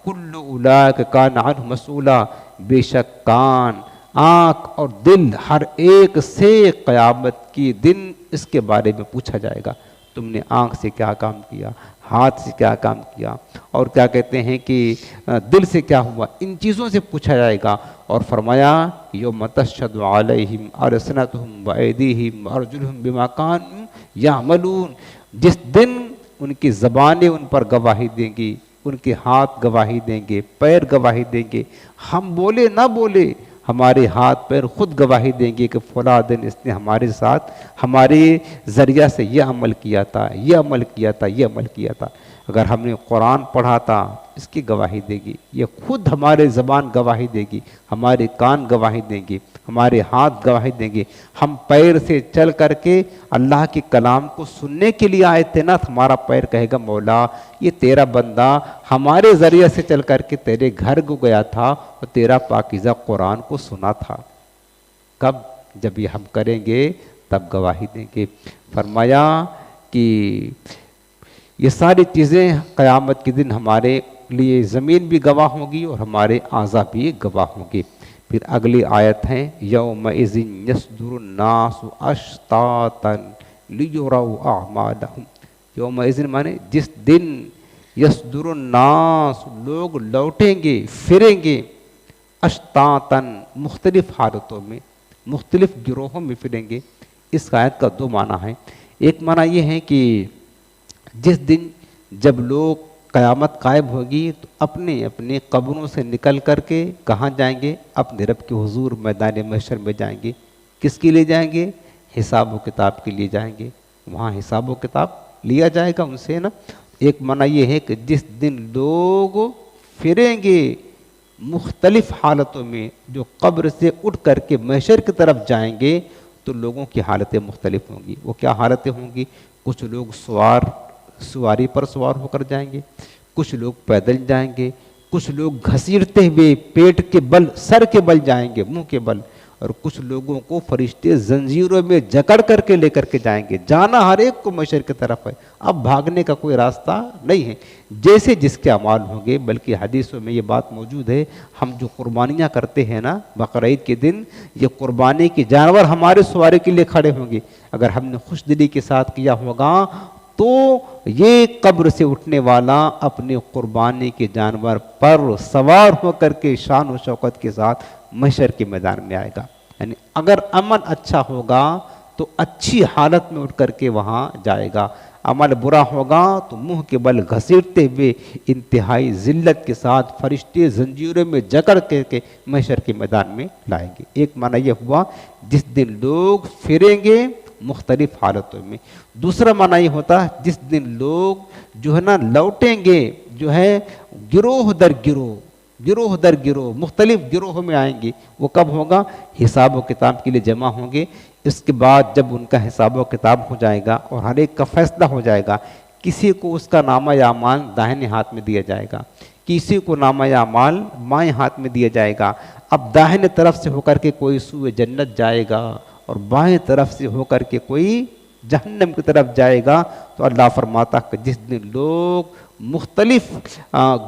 کل اولئک کان عنہ مسئولا، بے شک کان، آنکھ اور دل ہر ایک سے قیامت کی دن اس کے بارے میں پوچھا جائے گا۔ تم نے آنکھ سے کیا کام کیا، ہاتھ سے کیا کام کیا، اور کیا کہتے ہیں کہ دل سے کیا ہوا، ان چیزوں سے پوچھا جائے گا۔ اور فرمایا یوم تشہد علیہم السنتہم وایدیہم وارجلہم بما کانوا یعملون، جس دن ان کی زبانیں ان پر گواہی دیں گی، ان کے ہاتھ گواہی دیں گے، پیر گواہی دیں گے، ہم بولے نہ بولے ہمارے ہاتھ پیر خود گواہی دیں گے کہ فلاں دن اس نے ہمارے ساتھ ہمارے ذریعہ سے یہ عمل کیا تھا، یہ عمل کیا تھا، یہ عمل کیا تھا۔ اگر ہم نے قرآن پڑھا تھا اس کی گواہی دے گی، یہ خود ہمارے زبان گواہی دے گی، ہمارے کان گواہی دیں گے، ہمارے ہاتھ گواہی دیں گے، ہم پیر سے چل کر کے اللہ کے کلام کو سننے کے لیے آئے تھے نا، ہمارا پیر کہے گا مولا یہ تیرا بندہ ہمارے ذریعے سے چل کر کے تیرے گھر کو گیا تھا اور تیرا پاکیزہ قرآن کو سنا تھا۔ کب؟ جب یہ ہم کریں گے تب گواہی دیں گے۔ فرمایا کہ یہ ساری چیزیں قیامت کے دن ہمارے لیے زمین بھی گواہ ہوگی اور ہمارے اعضاء بھی گواہ ہوں گے۔ پھر اگلی آیت ہے یومئذ یصدر الناس اشتاتا لیروا اعمالہم، یومئذ مانے جس دن، یصدر الناس لوگ لوٹیں گے پھریں گے، اشتاتا مختلف حالتوں میں، مختلف گروہوں میں پھریں گے۔ اس آیت کا دو معنی ہے، ایک معنی یہ ہے کہ جس دن جب لوگ قیامت قائم ہوگی تو اپنے اپنے قبروں سے نکل کر کے کہاں جائیں گے؟ اپنے رب کے حضور میدان محشر میں جائیں گے۔ کس کے لیے جائیں گے؟ حساب و کتاب کے لیے جائیں گے، وہاں حساب و کتاب لیا جائے گا ان سے نا۔ ایک معنی یہ ہے کہ جس دن لوگ پھریں گے مختلف حالتوں میں، جو قبر سے اٹھ کر کے محشر کی طرف جائیں گے تو لوگوں کی حالتیں مختلف ہوں گی۔ وہ کیا حالتیں ہوں گی؟ کچھ لوگ سواری پر سوار ہو کر جائیں گے، کچھ لوگ پیدل جائیں گے، کچھ لوگ گھسیٹتے ہوئے پیٹ کے بل، سر کے بل جائیں گے، منہ کے بل، اور کچھ لوگوں کو فرشتے زنجیروں میں جکڑ کر کے لے کر کے جائیں گے۔ جانا ہر ایک کو محشر کی طرف ہے، اب بھاگنے کا کوئی راستہ نہیں ہے، جیسے جس کے اعمال ہوں گے۔ بلکہ حدیثوں میں یہ بات موجود ہے، ہم جو قربانیاں کرتے ہیں نا بقرعید کے دن، یہ قربانی کے جانور ہمارے سواری کے لیے کھڑے ہوں گے۔ اگر ہم نے خوش دلی کے ساتھ کیا ہوگا تو یہ قبر سے اٹھنے والا اپنے قربانی کے جانور پر سوار ہو کر کے شان و شوکت کے ساتھ محشر کے میدان میں آئے گا۔ یعنی اگر عمل اچھا ہوگا تو اچھی حالت میں اٹھ کر کے وہاں جائے گا، عمل برا ہوگا تو منہ کے بل گھسیٹتے ہوئے انتہائی ذلت کے ساتھ فرشتے زنجیروں میں جکڑ کے محشر کے میدان میں لائیں گے۔ ایک معنی یہ ہوا جس دن لوگ پھریں گے مختلف حالتوں میں۔ دوسرا معنی یہ ہوتا ہے جس دن لوگ جو ہے نا لوٹیں گے، جو ہے گروہ در گروہ مختلف گروہوں میں آئیں گے۔ وہ کب ہوگا؟ حساب و کتاب کے لیے جمع ہوں گے۔ اس کے بعد جب ان کا حساب و کتاب ہو جائے گا اور ہر ایک کا فیصلہ ہو جائے گا، کسی کو اس کا نامہ اعمال داہنے ہاتھ میں دیا جائے گا، کسی کو نامہ اعمال بائیں ہاتھ میں دیا جائے گا۔ اب داہنے طرف سے ہو کر کے کوئی سوئے جنت جائے گا اور بائیں طرف سے ہو کر کے کوئی جہنم کی طرف جائے گا۔ تو اللہ فرماتا کہ جس دن لوگ مختلف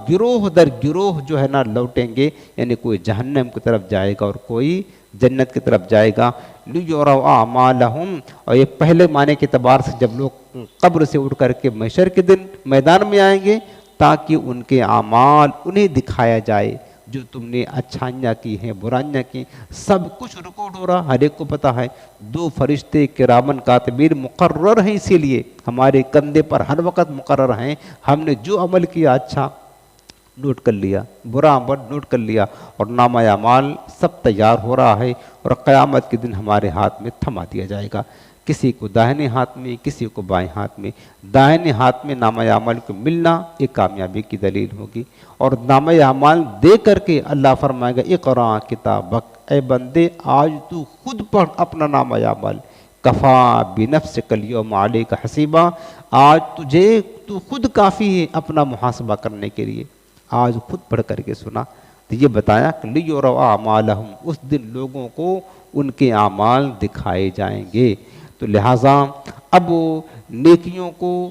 گروہ در گروہ جو ہے نا لوٹیں گے، یعنی کوئی جہنم کی طرف جائے گا اور کوئی جنت کی طرف جائے گا۔ لیروا اعمالہم، اور یہ پہلے معنی کے اعتبار سے جب لوگ قبر سے اٹھ کر کے محشر کے دن میدان میں آئیں گے تاکہ ان کے اعمال انہیں دکھایا جائے، جو تم نے اچھائیاں کی ہیں برائیاں کی، سب کچھ ریکارڈ ہو رہا، ہر ایک کو پتہ ہے۔ دو فرشتے کرامن کاتبین مقرر ہیں، اسی لیے ہمارے کندھے پر ہر وقت مقرر ہیں۔ ہم نے جو عمل کیا اچھا نوٹ کر لیا، برا عمل نوٹ کر لیا، اور نامہ اعمال سب تیار ہو رہا ہے، اور قیامت کے دن ہمارے ہاتھ میں تھما دیا جائے گا، کسی کو داہنے ہاتھ میں، کسی کو بائیں ہاتھ میں۔ داہنے ہاتھ میں نامہ اعمال کو ملنا ایک کامیابی کی دلیل ہوگی، اور نامہ اعمال دے کر کے اللہ فرمائے گا اقرا کتابک، اے بندے آج تو خود پڑھ اپنا نامہ اعمال، کفا بنفسک الیوم علیک حسیبا، آج تو خود کافی ہے اپنا محاسبہ کرنے کے لیے، آج خود پڑھ کر کے سنا۔ تو یہ بتایا کہ لیروا اعمالہم، اس دن لوگوں کو ان کے اعمال دکھائے جائیں گے۔ تو لہٰذا اب نیکیوں کو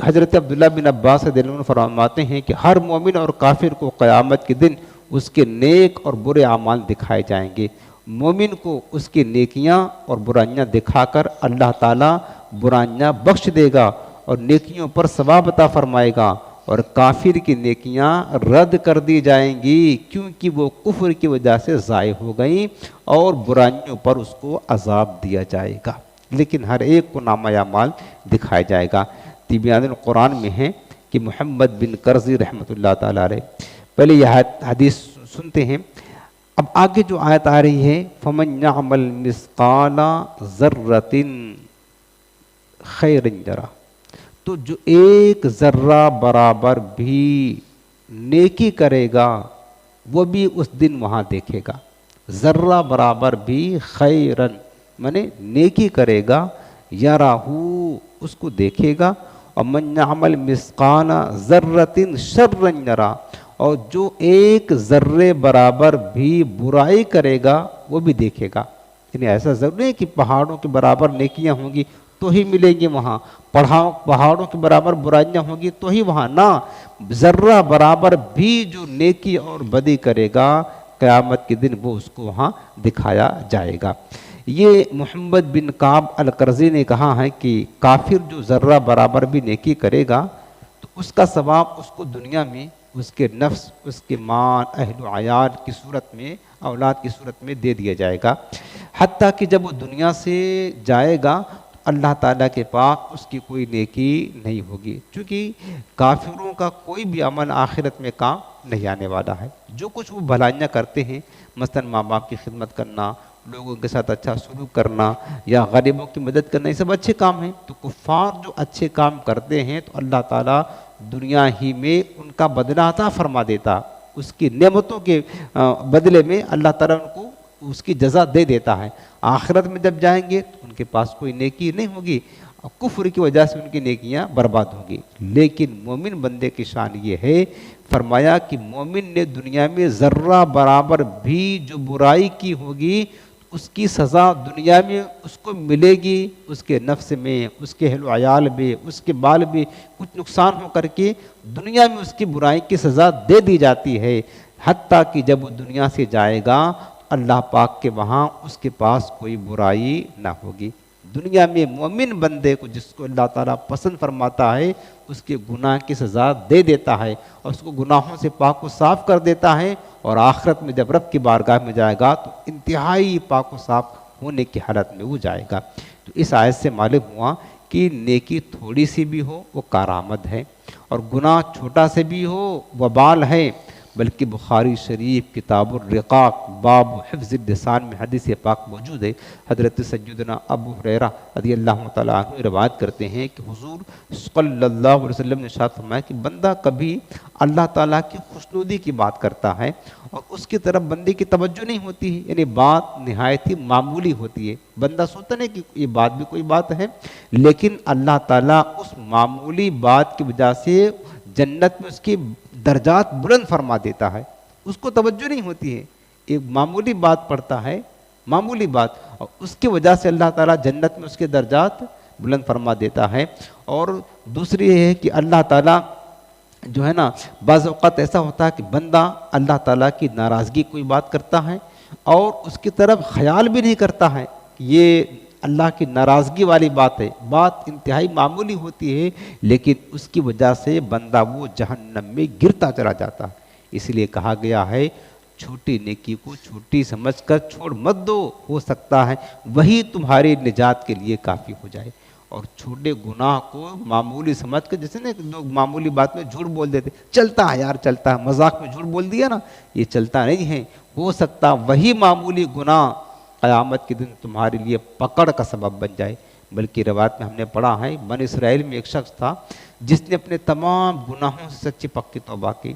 حضرت عبداللہ بن عباس رضی اللہ عنہ فرماتے ہیں کہ ہر مومن اور کافر کو قیامت کے دن اس کے نیک اور برے اعمال دکھائے جائیں گے۔ مومن کو اس کی نیکیاں اور برائیاں دکھا کر اللہ تعالیٰ برائیاں بخش دے گا اور نیکیوں پر ثواب عطا فرمائے گا، اور کافر کی نیکیاں رد کر دی جائیں گی کیونکہ وہ کفر کی وجہ سے ضائع ہو گئیں، اور برائیوں پر اس کو عذاب دیا جائے گا، لیکن ہر ایک کو نامہ اعمال دکھایا جائے گا۔ تبیان القرآن میں ہے کہ محمد بن کرزی رحمۃ اللہ تعالیٰ علیہ، پہلے یہ حدیث سنتے ہیں، اب آگے جو آیت آ رہی ہے فَمَنْ يَعْمَلْ مِثْقَالَ ذَرَّةٍ خَيْرٍ يَرَهُ، تو جو ایک ذرہ برابر بھی نیکی کرے گا وہ بھی اس دن وہاں دیکھے گا. ذرہ برابر بھی خیرن مانے نیکی کرے گا، یراہو اس کو دیکھے گا، اور من یعمل مثقال ذرۃ شرا یرا، اور جو ایک ذرے برابر بھی برائی کرے گا وہ بھی دیکھے گا. یعنی ایسا ضرور نہیں کہ پہاڑوں کے برابر نیکیاں ہوں گی تو ہی ملیں گی وہاں، پہاڑوں کے برابر برائیاں ہوں گی تو ہی وہاں، نہ، ذرہ برابر بھی جو نیکی اور بدی کرے گا قیامت کے دن وہ اس کو وہاں دکھایا جائے گا. یہ محمد بن کعب القرظی نے کہا ہے کہ کافر جو ذرہ برابر بھی نیکی کرے گا تو اس کا ثواب اس کو دنیا میں اس کے نفس، اس کے مال، اہل و عیال کی صورت میں، اولاد کی صورت میں دے دیا جائے گا. حتیٰ کہ جب وہ دنیا سے جائے گا تو اللہ تعالیٰ کے پاس اس کی کوئی نیکی نہیں ہوگی، چونکہ کافروں کا کوئی بھی عمل آخرت میں کام نہیں آنے والا ہے. جو کچھ وہ بھلائیاں کرتے ہیں، مثلا ماں باپ کی خدمت کرنا، لوگوں کے ساتھ اچھا سلوک کرنا یا غریبوں کی مدد کرنا، یہ سب اچھے کام ہیں. تو کفار جو اچھے کام کرتے ہیں تو اللہ تعالیٰ دنیا ہی میں ان کا بدلہ عطا فرما دیتا، اس کی نعمتوں کے بدلے میں اللہ تعالیٰ ان کو اس کی جزا دے دیتا ہے. آخرت میں جب جائیں گے تو ان کے پاس کوئی نیکی نہیں ہوگی، کفر کی وجہ سے ان کی نیکیاں برباد ہوں گی. لیکن مومن بندے کی شان یہ ہے، فرمایا کہ مومن نے دنیا میں ذرہ برابر بھی جو برائی کی ہوگی اس کی سزا دنیا میں اس کو ملے گی، اس کے نفس میں، اس کے اہل و عیال میں، اس کے بال میں کچھ نقصان ہو کر کے دنیا میں اس کی برائی کی سزا دے دی جاتی ہے. حتیٰ کہ جب وہ دنیا سے جائے گا اللہ پاک کے وہاں اس کے پاس کوئی برائی نہ ہوگی. دنیا میں مومن بندے کو جس کو اللہ تعالیٰ پسند فرماتا ہے اس کے گناہ کی سزا دے دیتا ہے اور اس کو گناہوں سے پاک و صاف کر دیتا ہے، اور آخرت میں جب رب کی بارگاہ میں جائے گا تو انتہائی پاک و صاف ہونے کی حالت میں وہ جائے گا. تو اس آیت سے معلوم ہوا کہ نیکی تھوڑی سی بھی ہو وہ کارآمد ہے، اور گناہ چھوٹا سے بھی ہو وبال ہے. بلکہ بخاری شریف کتاب الرقاق باب حفظ اللسان میں حدیث پاک موجود ہے. حضرت سیدنا ابو ہریرہ رضی اللہ تعالیٰ عنہ روایت کرتے ہیں کہ حضور صلی اللہ علیہ وسلم نے ارشاد فرمایا کہ بندہ کبھی اللہ تعالیٰ کی خوشنودی کی بات کرتا ہے اور اس کی طرف بندے کی توجہ نہیں ہوتی ہے، یعنی بات نہایت ہی معمولی ہوتی ہے. بندہ سوچتا نہیں کہ یہ بات بھی کوئی بات ہے، لیکن اللہ تعالیٰ اس معمولی بات کی وجہ سے جنت میں اس کی درجات بلند فرما دیتا ہے، اس کو توجہ نہیں ہوتی ہے. ایک معمولی بات پڑھتا ہے، معمولی بات، اور اس کی وجہ سے اللہ تعالیٰ جنت میں اس کے درجات بلند فرما دیتا ہے. اور دوسری یہ ہے کہ اللہ تعالیٰ جو ہے نا، بعض اوقات ایسا ہوتا ہے کہ بندہ اللہ تعالیٰ کی ناراضگی کوئی بات کرتا ہے اور اس کی طرف خیال بھی نہیں کرتا ہے کہ یہ اللہ کی ناراضگی والی بات ہے، بات انتہائی معمولی ہوتی ہے، لیکن اس کی وجہ سے بندہ وہ جہنم میں گرتا چلا جاتا ہے. اس لیے کہا گیا ہے چھوٹی نیکی کو چھوٹی سمجھ کر چھوڑ مت دو، ہو سکتا ہے وہی تمہاری نجات کے لیے کافی ہو جائے. اور چھوٹے گناہ کو معمولی سمجھ کر، جیسے نا لوگ معمولی بات میں جھوٹ بول دیتے، چلتا ہے یار چلتا ہے، مذاق میں جھوٹ بول دیا نا، یہ چلتا نہیں ہے. ہو سکتا وہی معمولی گناہ قیامت کے دن تمہارے لیے پکڑ کا سبب بن جائے. بلکہ روایت میں ہم نے پڑھا ہے بنی اسرائیل میں ایک شخص تھا جس نے اپنے تمام گناہوں سے سچی پکی توبہ کی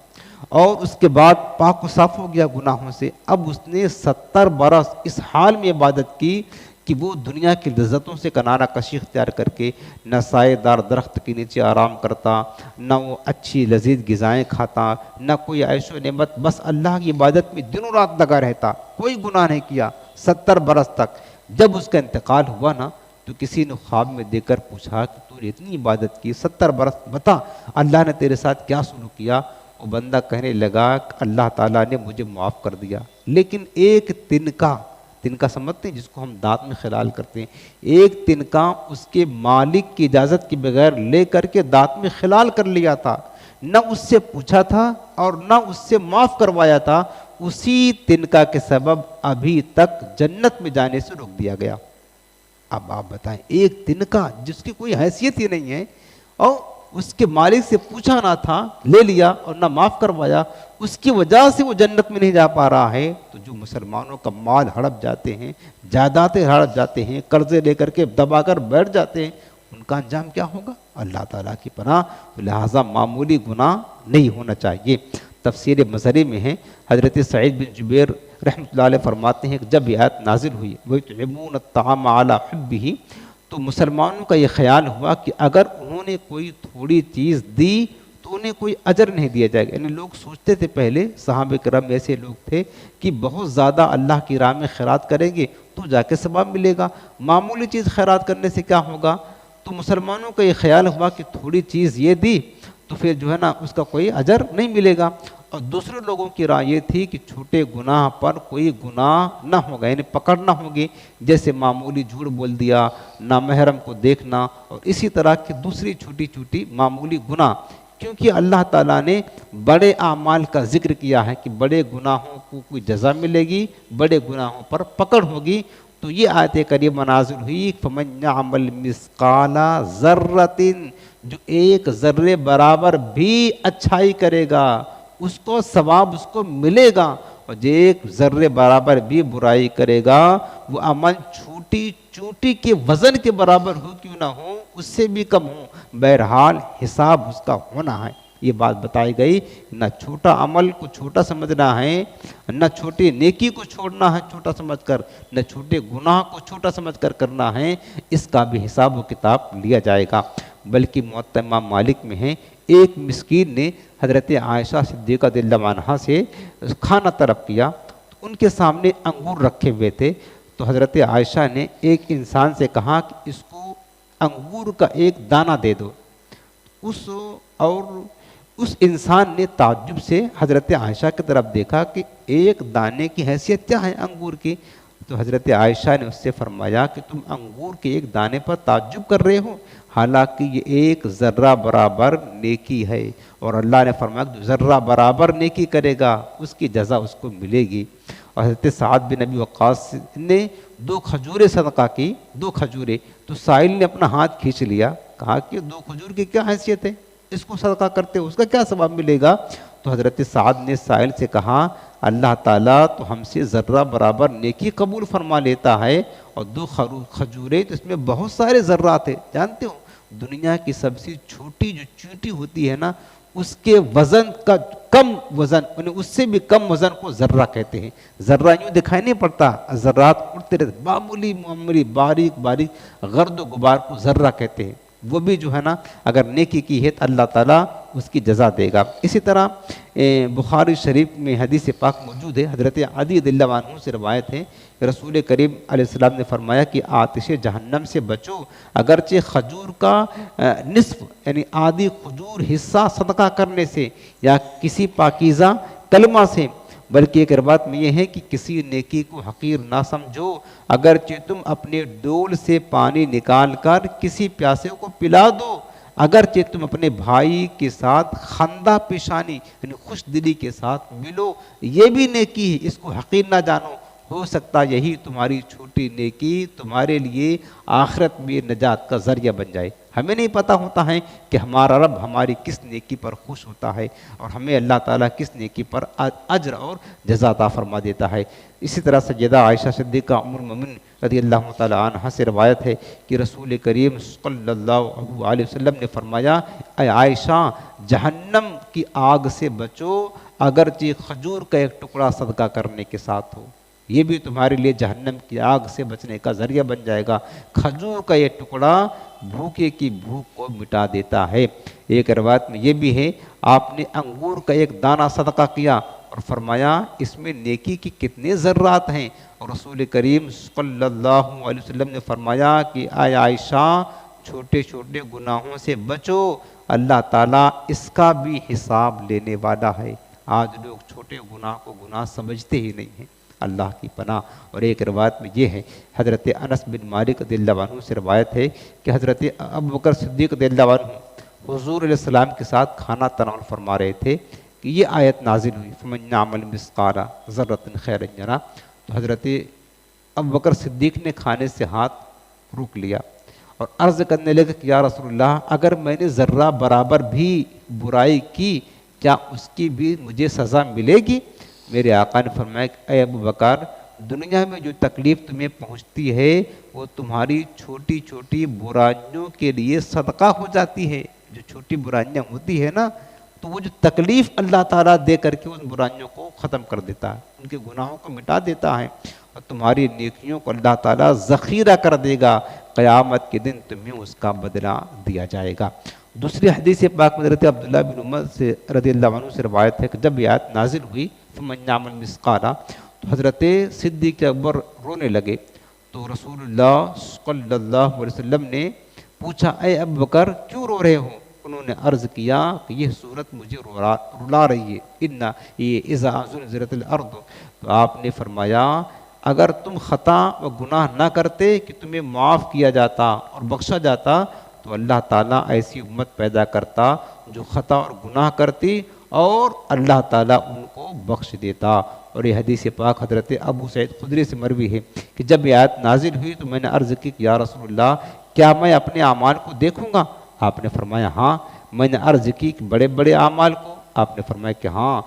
اور اس کے بعد پاک و صاف ہو گیا گناہوں سے. اب اس نے 70 برس اس حال میں عبادت کی کہ وہ دنیا کی لذتوں سے کنارہ کشی اختیار کر کے نہ سائے دار درخت کے نیچے آرام کرتا، نہ وہ اچھی لذیذ غذائیں کھاتا، نہ کوئی عیش و نعمت، بس اللہ کی عبادت میں دنوں رات لگا رہتا، کوئی گناہ نہیں کیا 70 برس تک. جب اس کا انتقال ہوا نا تو کسی نے خواب میں دیکھ کر پوچھا کہ تو نے اتنی عبادت کی 70 برس، بتا اللہ نے تیرے ساتھ کیا سلوک کیا؟ وہ بندہ کہنے لگا کہ اللہ تعالیٰ نے مجھے معاف کر دیا، لیکن ایک تنکا سمجھتے ہیں جس کو ہم دانت میں خلال کرتے ہیں، ایک تنکا اس کے مالک کی اجازت کے بغیر لے کر کے دانت میں خلال کر لیا تھا، نہ اس سے پوچھا تھا اور نہ اس سے معاف کروایا تھا. اسی تنکا کے سبب ابھی تک جنت میں جانے سے روک دیا گیا. اب آپ بتائیں، ایک تنکا جس کی کوئی حیثیت ہی نہیں ہے اور اس کے مالک سے پوچھا نہ تھا، لے لیا اور نہ معاف کروایا، اس کی وجہ سے وہ جنت میں نہیں جا پا رہا ہے. تو جو مسلمانوں کا مال ہڑپ جاتے ہیں، جائیدادیں ہڑپ جاتے ہیں، قرضے لے کر کے دبا کر بیٹھ جاتے ہیں، ان کا انجام کیا ہوگا؟ اللہ تعالیٰ کی پناہ. لہٰذا معمولی گناہ نہیں ہونا چاہیے. تفسیر مظہری میں ہے، حضرت سعید بن جبیر رحمۃ اللہ علیہ فرماتے ہیں کہ جب یہ آیت نازل ہوئی وَيُطْعِمُونَ الطَّعَامَ عَلَىٰ حُبِّهِ، تو مسلمانوں کا یہ خیال ہوا کہ اگر انہوں نے کوئی تھوڑی چیز دی تو انہیں کوئی اجر نہیں دیا جائے گا. یعنی لوگ سوچتے تھے پہلے، صحابہ کرام ایسے لوگ تھے کہ بہت زیادہ اللہ کی راہ میں خیرات کریں گے تو جا کے ثواب ملے گا، معمولی چیز خیرات کرنے سے کیا ہوگا. تو مسلمانوں کا یہ خیال ہوا کہ تھوڑی چیز یہ دی تو پھر جو ہے نا اس کا کوئی اجر نہیں ملے گا. اور دوسرے لوگوں کی رائے یہ تھی کہ چھوٹے گناہ پر کوئی گناہ نہ ہوگا، یعنی پکڑ نہ ہوگی، جیسے معمولی جھوٹ بول دیا، نامحرم کو دیکھنا، اور اسی طرح کی دوسری چھوٹی چھوٹی معمولی گناہ. کیونکہ اللہ تعالیٰ نے بڑے اعمال کا ذکر کیا ہے کہ بڑے گناہوں کو کوئی جزا ملے گی، بڑے گناہوں پر پکڑ ہوگی. تو یہ آیت کریمہ نازل ہوئی فَمَن يَعْمَلْ مِثْقَالَ ذَرَّةٍ، جو ایک ذرے برابر بھی اچھائی کرے گا اس کو ثواب اس کو ملے گا، اور جو ایک ذرے برابر بھی برائی کرے گا وہ عمل چھوٹی چونٹی کے وزن کے برابر ہو کیوں نہ ہو، اس سے بھی کم ہو، بہرحال حساب اس کا ہونا ہے. یہ بات بتائی گئی. نہ چھوٹا عمل کو چھوٹا سمجھنا ہے، نہ چھوٹی نیکی کو چھوڑنا ہے چھوٹا سمجھ کر، نہ چھوٹے گناہ کو چھوٹا سمجھ کر کرنا ہے. اس کا بھی حساب و کتاب لیا جائے گا. بلکہ موطا امام مالک میں ہے، ایک مسکین نے حضرت عائشہ صدیقہ رضی اللہ عنہا سے کھانا طلب کیا. ان کے سامنے انگور رکھے ہوئے تھے، تو حضرت عائشہ نے ایک انسان سے کہا کہ اس کو انگور کا ایک دانہ دے دو. اس انسان نے تعجب سے حضرت عائشہ کی طرف دیکھا کہ ایک دانے کی حیثیت کیا ہے انگور کی. تو حضرت عائشہ نے اس سے فرمایا کہ تم انگور کے ایک دانے پر تعجب کر رہے ہو، حالانکہ یہ ایک ذرہ برابر نیکی ہے، اور اللہ نے فرمایا کہ جو ذرہ برابر نیکی کرے گا اس کی جزا اس کو ملے گی. اور حضرت سعد بن ابی وقاص نے 2 کھجوریں صدقہ کی، 2 کھجوریں. تو سائل نے اپنا ہاتھ کھینچ لیا، کہا کہ 2 کھجور کی کیا حیثیت ہے، اس کو صدقہ کرتے ہو اس کا کیا ثواب ملے گا. تو حضرت سعد نے سائل سے کہا اللہ تعالیٰ تو ہم سے ذرہ برابر نیکی قبول فرما لیتا ہے، اور 2 کھجوریں تو اس میں بہت سارے ذرات ہیں. جانتے ہو دنیا کی سب سے چھوٹی جو چیونٹی ہوتی ہے نا، اس کے وزن کا کم وزن، یعنی اس سے بھی کم وزن کو ذرہ کہتے ہیں. ذرہ یوں دکھائی نہیں پڑتا، ذرات اڑتے رہتے، معمولی باریک غرد و غبار کو ذرہ کہتے ہیں. وہ بھی جو ہے نا اگر نیکی کی ہے تو اللہ تعالیٰ اس کی جزا دے گا. اسی طرح بخاری شریف میں حدیث پاک موجود ہے، حضرت عدی رضی اللہ عنہ سے روایت ہے، رسول کریم علیہ السلام نے فرمایا کہ آتش جہنم سے بچو، اگرچہ کھجور کا نصف یعنی آدھی کھجور حصہ صدقہ کرنے سے یا کسی پاکیزہ کلمہ سے. بلکہ ایک روایت میں یہ ہے کہ کسی نیکی کو حقیر نہ سمجھو، اگرچہ تم اپنے ڈول سے پانی نکال کر کسی پیاسے کو پلا دو، اگرچہ تم اپنے بھائی کے ساتھ خندہ پیشانی یعنی خوش دلی کے ساتھ ملو، یہ بھی نیکی ہے، اس کو حقیر نہ جانو. ہو سکتا یہی تمہاری چھوٹی نیکی تمہارے لیے آخرت میں نجات کا ذریعہ بن جائے. ہمیں نہیں پتہ ہوتا ہے کہ ہمارا رب ہماری کس نیکی پر خوش ہوتا ہے، اور ہمیں اللہ تعالیٰ کس نیکی پر اجر اور جزا عطا فرما دیتا ہے. اسی طرح سیدہ عائشہ صدیقہ ام المؤمنین رضی اللہ تعالیٰ عنہ سے روایت ہے کہ رسول کریم صلی اللہ علیہ وسلم نے فرمایا اے عائشہ جہنم کی آگ سے بچو، اگرچہ کھجور کا ایک ٹکڑا صدقہ کرنے کے ساتھ ہو، یہ بھی تمہارے لیے جہنم کی آگ سے بچنے کا ذریعہ بن جائے گا. کھجور کا یہ ٹکڑا بھوکے کی بھوک کو مٹا دیتا ہے. ایک روایت میں یہ بھی ہے آپ نے انگور کا ایک دانہ صدقہ کیا اور فرمایا اس میں نیکی کی کتنے ذرات ہیں، اور رسول کریم صلی اللہ علیہ وسلم نے فرمایا کہ اے عائشہ چھوٹے چھوٹے گناہوں سے بچو، اللہ تعالیٰ اس کا بھی حساب لینے والا ہے. آج لوگ چھوٹے گناہ کو گناہ سمجھتے ہی نہیں ہیں، اللہ کی پناہ. اور ایک روایت میں یہ ہے حضرت انس بن مالک رضی اللہ عنہ سے روایت ہے کہ حضرت ابوبکر صدیق رضی اللہ عنہ حضور علیہ السلام کے ساتھ کھانا تناول فرما رہے تھے کہ یہ آیت نازل ہوئی فَمَن يَعْمَلْ مِثْقَالَ ذَرَّةٍ خَيْرًا يَرَهُ. تو حضرت ابوبکر صدیق نے کھانے سے ہاتھ روک لیا اور عرض کرنے لگے کہ یا رسول اللہ اگر میں نے ذرہ برابر بھی برائی کی کیا اس کی بھی مجھے سزا ملے گی؟ میرے آقا نے فرمایا کہ اے ابو بکر دنیا میں جو تکلیف تمہیں پہنچتی ہے وہ تمہاری چھوٹی چھوٹی برائیوں کے لیے صدقہ ہو جاتی ہے. جو چھوٹی برائیاں ہوتی ہے نا تو وہ جو تکلیف اللہ تعالیٰ دے کر کے ان برائیوں کو ختم کر دیتا ہے, ان کے گناہوں کو مٹا دیتا ہے, اور تمہاری نیکیوں کو اللہ تعالیٰ ذخیرہ کر دے گا. قیامت کے دن تمہیں اس کا بدلہ دیا جائے گا. دوسری حدیث پاک میں حضرت عبداللہ بن عمر سے رضی اللہ عنہ سے روایت ہے کہ جب یہ آیت نازل ہوئی فمن یعمل مثقال, تو حضرت صدیق اکبر رونے لگے. تو رسول اللہ صلی اللہ علیہ وسلم نے پوچھا اے ابو بکر کیوں رو رہے ہو؟ انہوں نے عرض کیا کہ یہ صورت مجھے رلا رہی ہے, اِنَّ یہ اذا زلزلت الارض. تو آپ نے فرمایا اگر تم خطا و گناہ نہ کرتے کہ تمہیں معاف کیا جاتا اور بخشا جاتا تو اللہ تعالیٰ ایسی امت پیدا کرتا جو خطا اور گناہ کرتی اور اللہ تعالیٰ ان کو بخش دیتا. اور یہ حدیث پاک حضرت ابو سعید خدری سے مروی ہے کہ جب یہ آیت نازل ہوئی تو میں نے عرض کی کہ یا رسول اللہ کیا میں اپنے اعمال کو دیکھوں گا؟ آپ نے فرمایا ہاں. میں نے عرض کی کہ بڑے بڑے اعمال کو؟ آپ نے فرمایا کہ ہاں.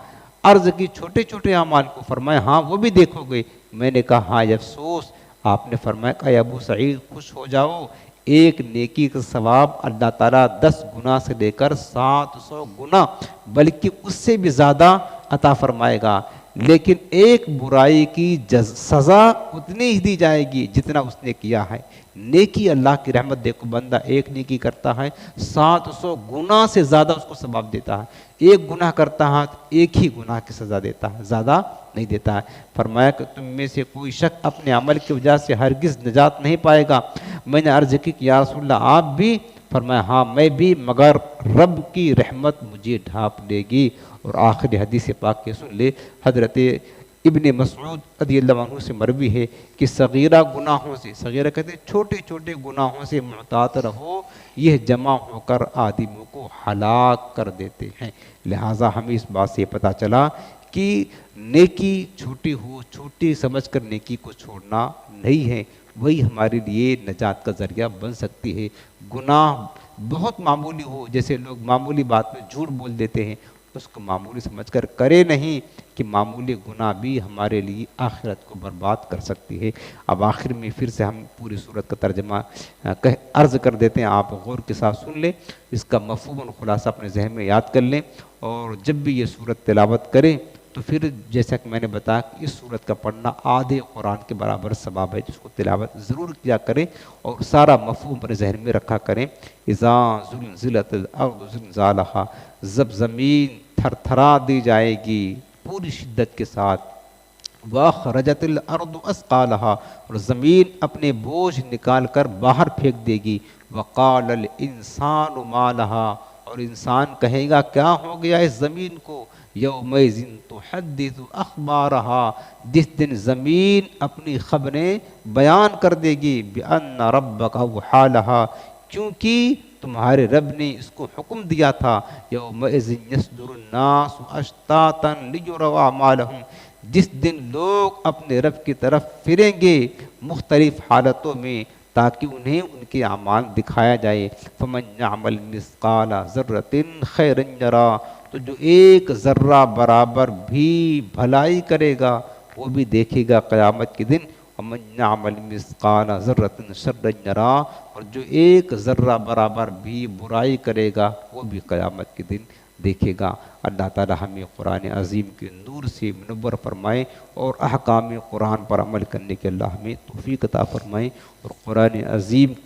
عرض کی چھوٹے چھوٹے اعمال کو؟ فرمایا ہاں وہ بھی دیکھو گے. میں نے کہا ہاں یہ افسوس. آپ نے فرمایا کہ اے ابو سعید خوش ہو جاؤ, ایک نیکی کا ثواب اللہ تعالیٰ 10 گنا سے لے کر 700 گنا بلکہ اس سے بھی زیادہ عطا فرمائے گا, لیکن ایک برائی کی سزا اتنی ہی دی جائے گی جتنا اس نے کیا ہے. نیکی اللہ کی رحمت, دیکھو بندہ ایک نیکی کرتا ہے 700 گنا سے زیادہ اس کو ثواب دیتا ہے. ایک گناہ کرتا ہے تو ایک ہی گناہ کی سزا دیتا ہے, زیادہ نہیں دیتا ہے. فرمایا کہ تم میں سے کوئی شخص اپنے عمل کی وجہ سے ہرگز نجات نہیں پائے گا. میں نے عرض کی کہ یا رسول اللہ آپ بھی؟ فرمایا ہاں میں بھی, مگر رب کی رحمت مجھے ڈھانپ لے گی. اور آخری حدیث پاک کے سن لے, حضرت ابن مسعود رضی اللہ عنہ سے مروی ہے کہ صغیرہ گناہوں سے, صغیرہ کہتے ہیں چھوٹے چھوٹے گناہوں سے محتاط رہو, یہ جمع ہو کر آدمیوں کو ہلاک کر دیتے ہیں. لہٰذا ہمیں اس بات سے پتہ چلا کہ نیکی چھوٹی ہو چھوٹی سمجھ کر نیکی کو چھوڑنا نہیں ہے, وہی ہمارے لیے نجات کا ذریعہ بن سکتی ہے. گناہ بہت معمولی ہو, جیسے لوگ معمولی بات میں جھوٹ بول دیتے ہیں, اس کو معمولی سمجھ کر کرے نہیں کہ معمولی گناہ بھی ہمارے لیے آخرت کو برباد کر سکتی ہے. اب آخر میں پھر سے ہم پوری صورت کا ترجمہ عرض کر دیتے ہیں, آپ غور کے ساتھ سن لیں, اس کا مفہوم اور خلاصہ اپنے ذہن میں یاد کر لیں, اور جب بھی یہ صورت تلاوت کریں تو پھر جیسا کہ میں نے بتایا کہ اس صورت کا پڑھنا آدھے قرآن کے برابر ثواب ہے, جس کو تلاوت ضرور کیا کریں اور سارا مفہوم اپنے ذہن میں رکھا کریں. اذا زلزلت الارض زلزالها, جب زمین تھر تھرا دی جائے گی پوری شدت کے ساتھ, واخرجت الارض اثقالها, اور زمین اپنے بوجھ نکال کر باہر پھینک دے گی, وقال الانسان ما لها, اور انسان کہے گا کیا ہو گیا اس زمین کو, یومئذ تحدث اخبارها, جس دن زمین اپنی خبریں بیان کر دے گی, بان ربک اوحی لها, کیونکہ تمہارے رب نے اس کو حکم دیا تھا, یومئذ یصدر الناس اشتاتا لیروا اعمالهم, جس دن لوگ اپنے رب کی طرف پھریں گے مختلف حالتوں میں تاکہ انہیں ان کے اعمال دکھایا جائے. فمن یعمل مثقال ذرۃ خیرا یرا, تو جو ایک ذرہ برابر بھی بھلائی کرے گا وہ بھی دیکھے گا قیامت کے دن. ومن یعمل مثقال ذرۃ شرا یرا, اور جو ایک ذرہ برابر بھی برائی کرے گا وہ بھی قیامت کے دن دیکھے گا. اللہ تعالی ہمیں قرآن عظیم کے نور سے منور فرمائے اور احکام قرآن پر عمل کرنے کے اللہ ہمیں توفیق عطا فرمائے, اور قرآن عظیم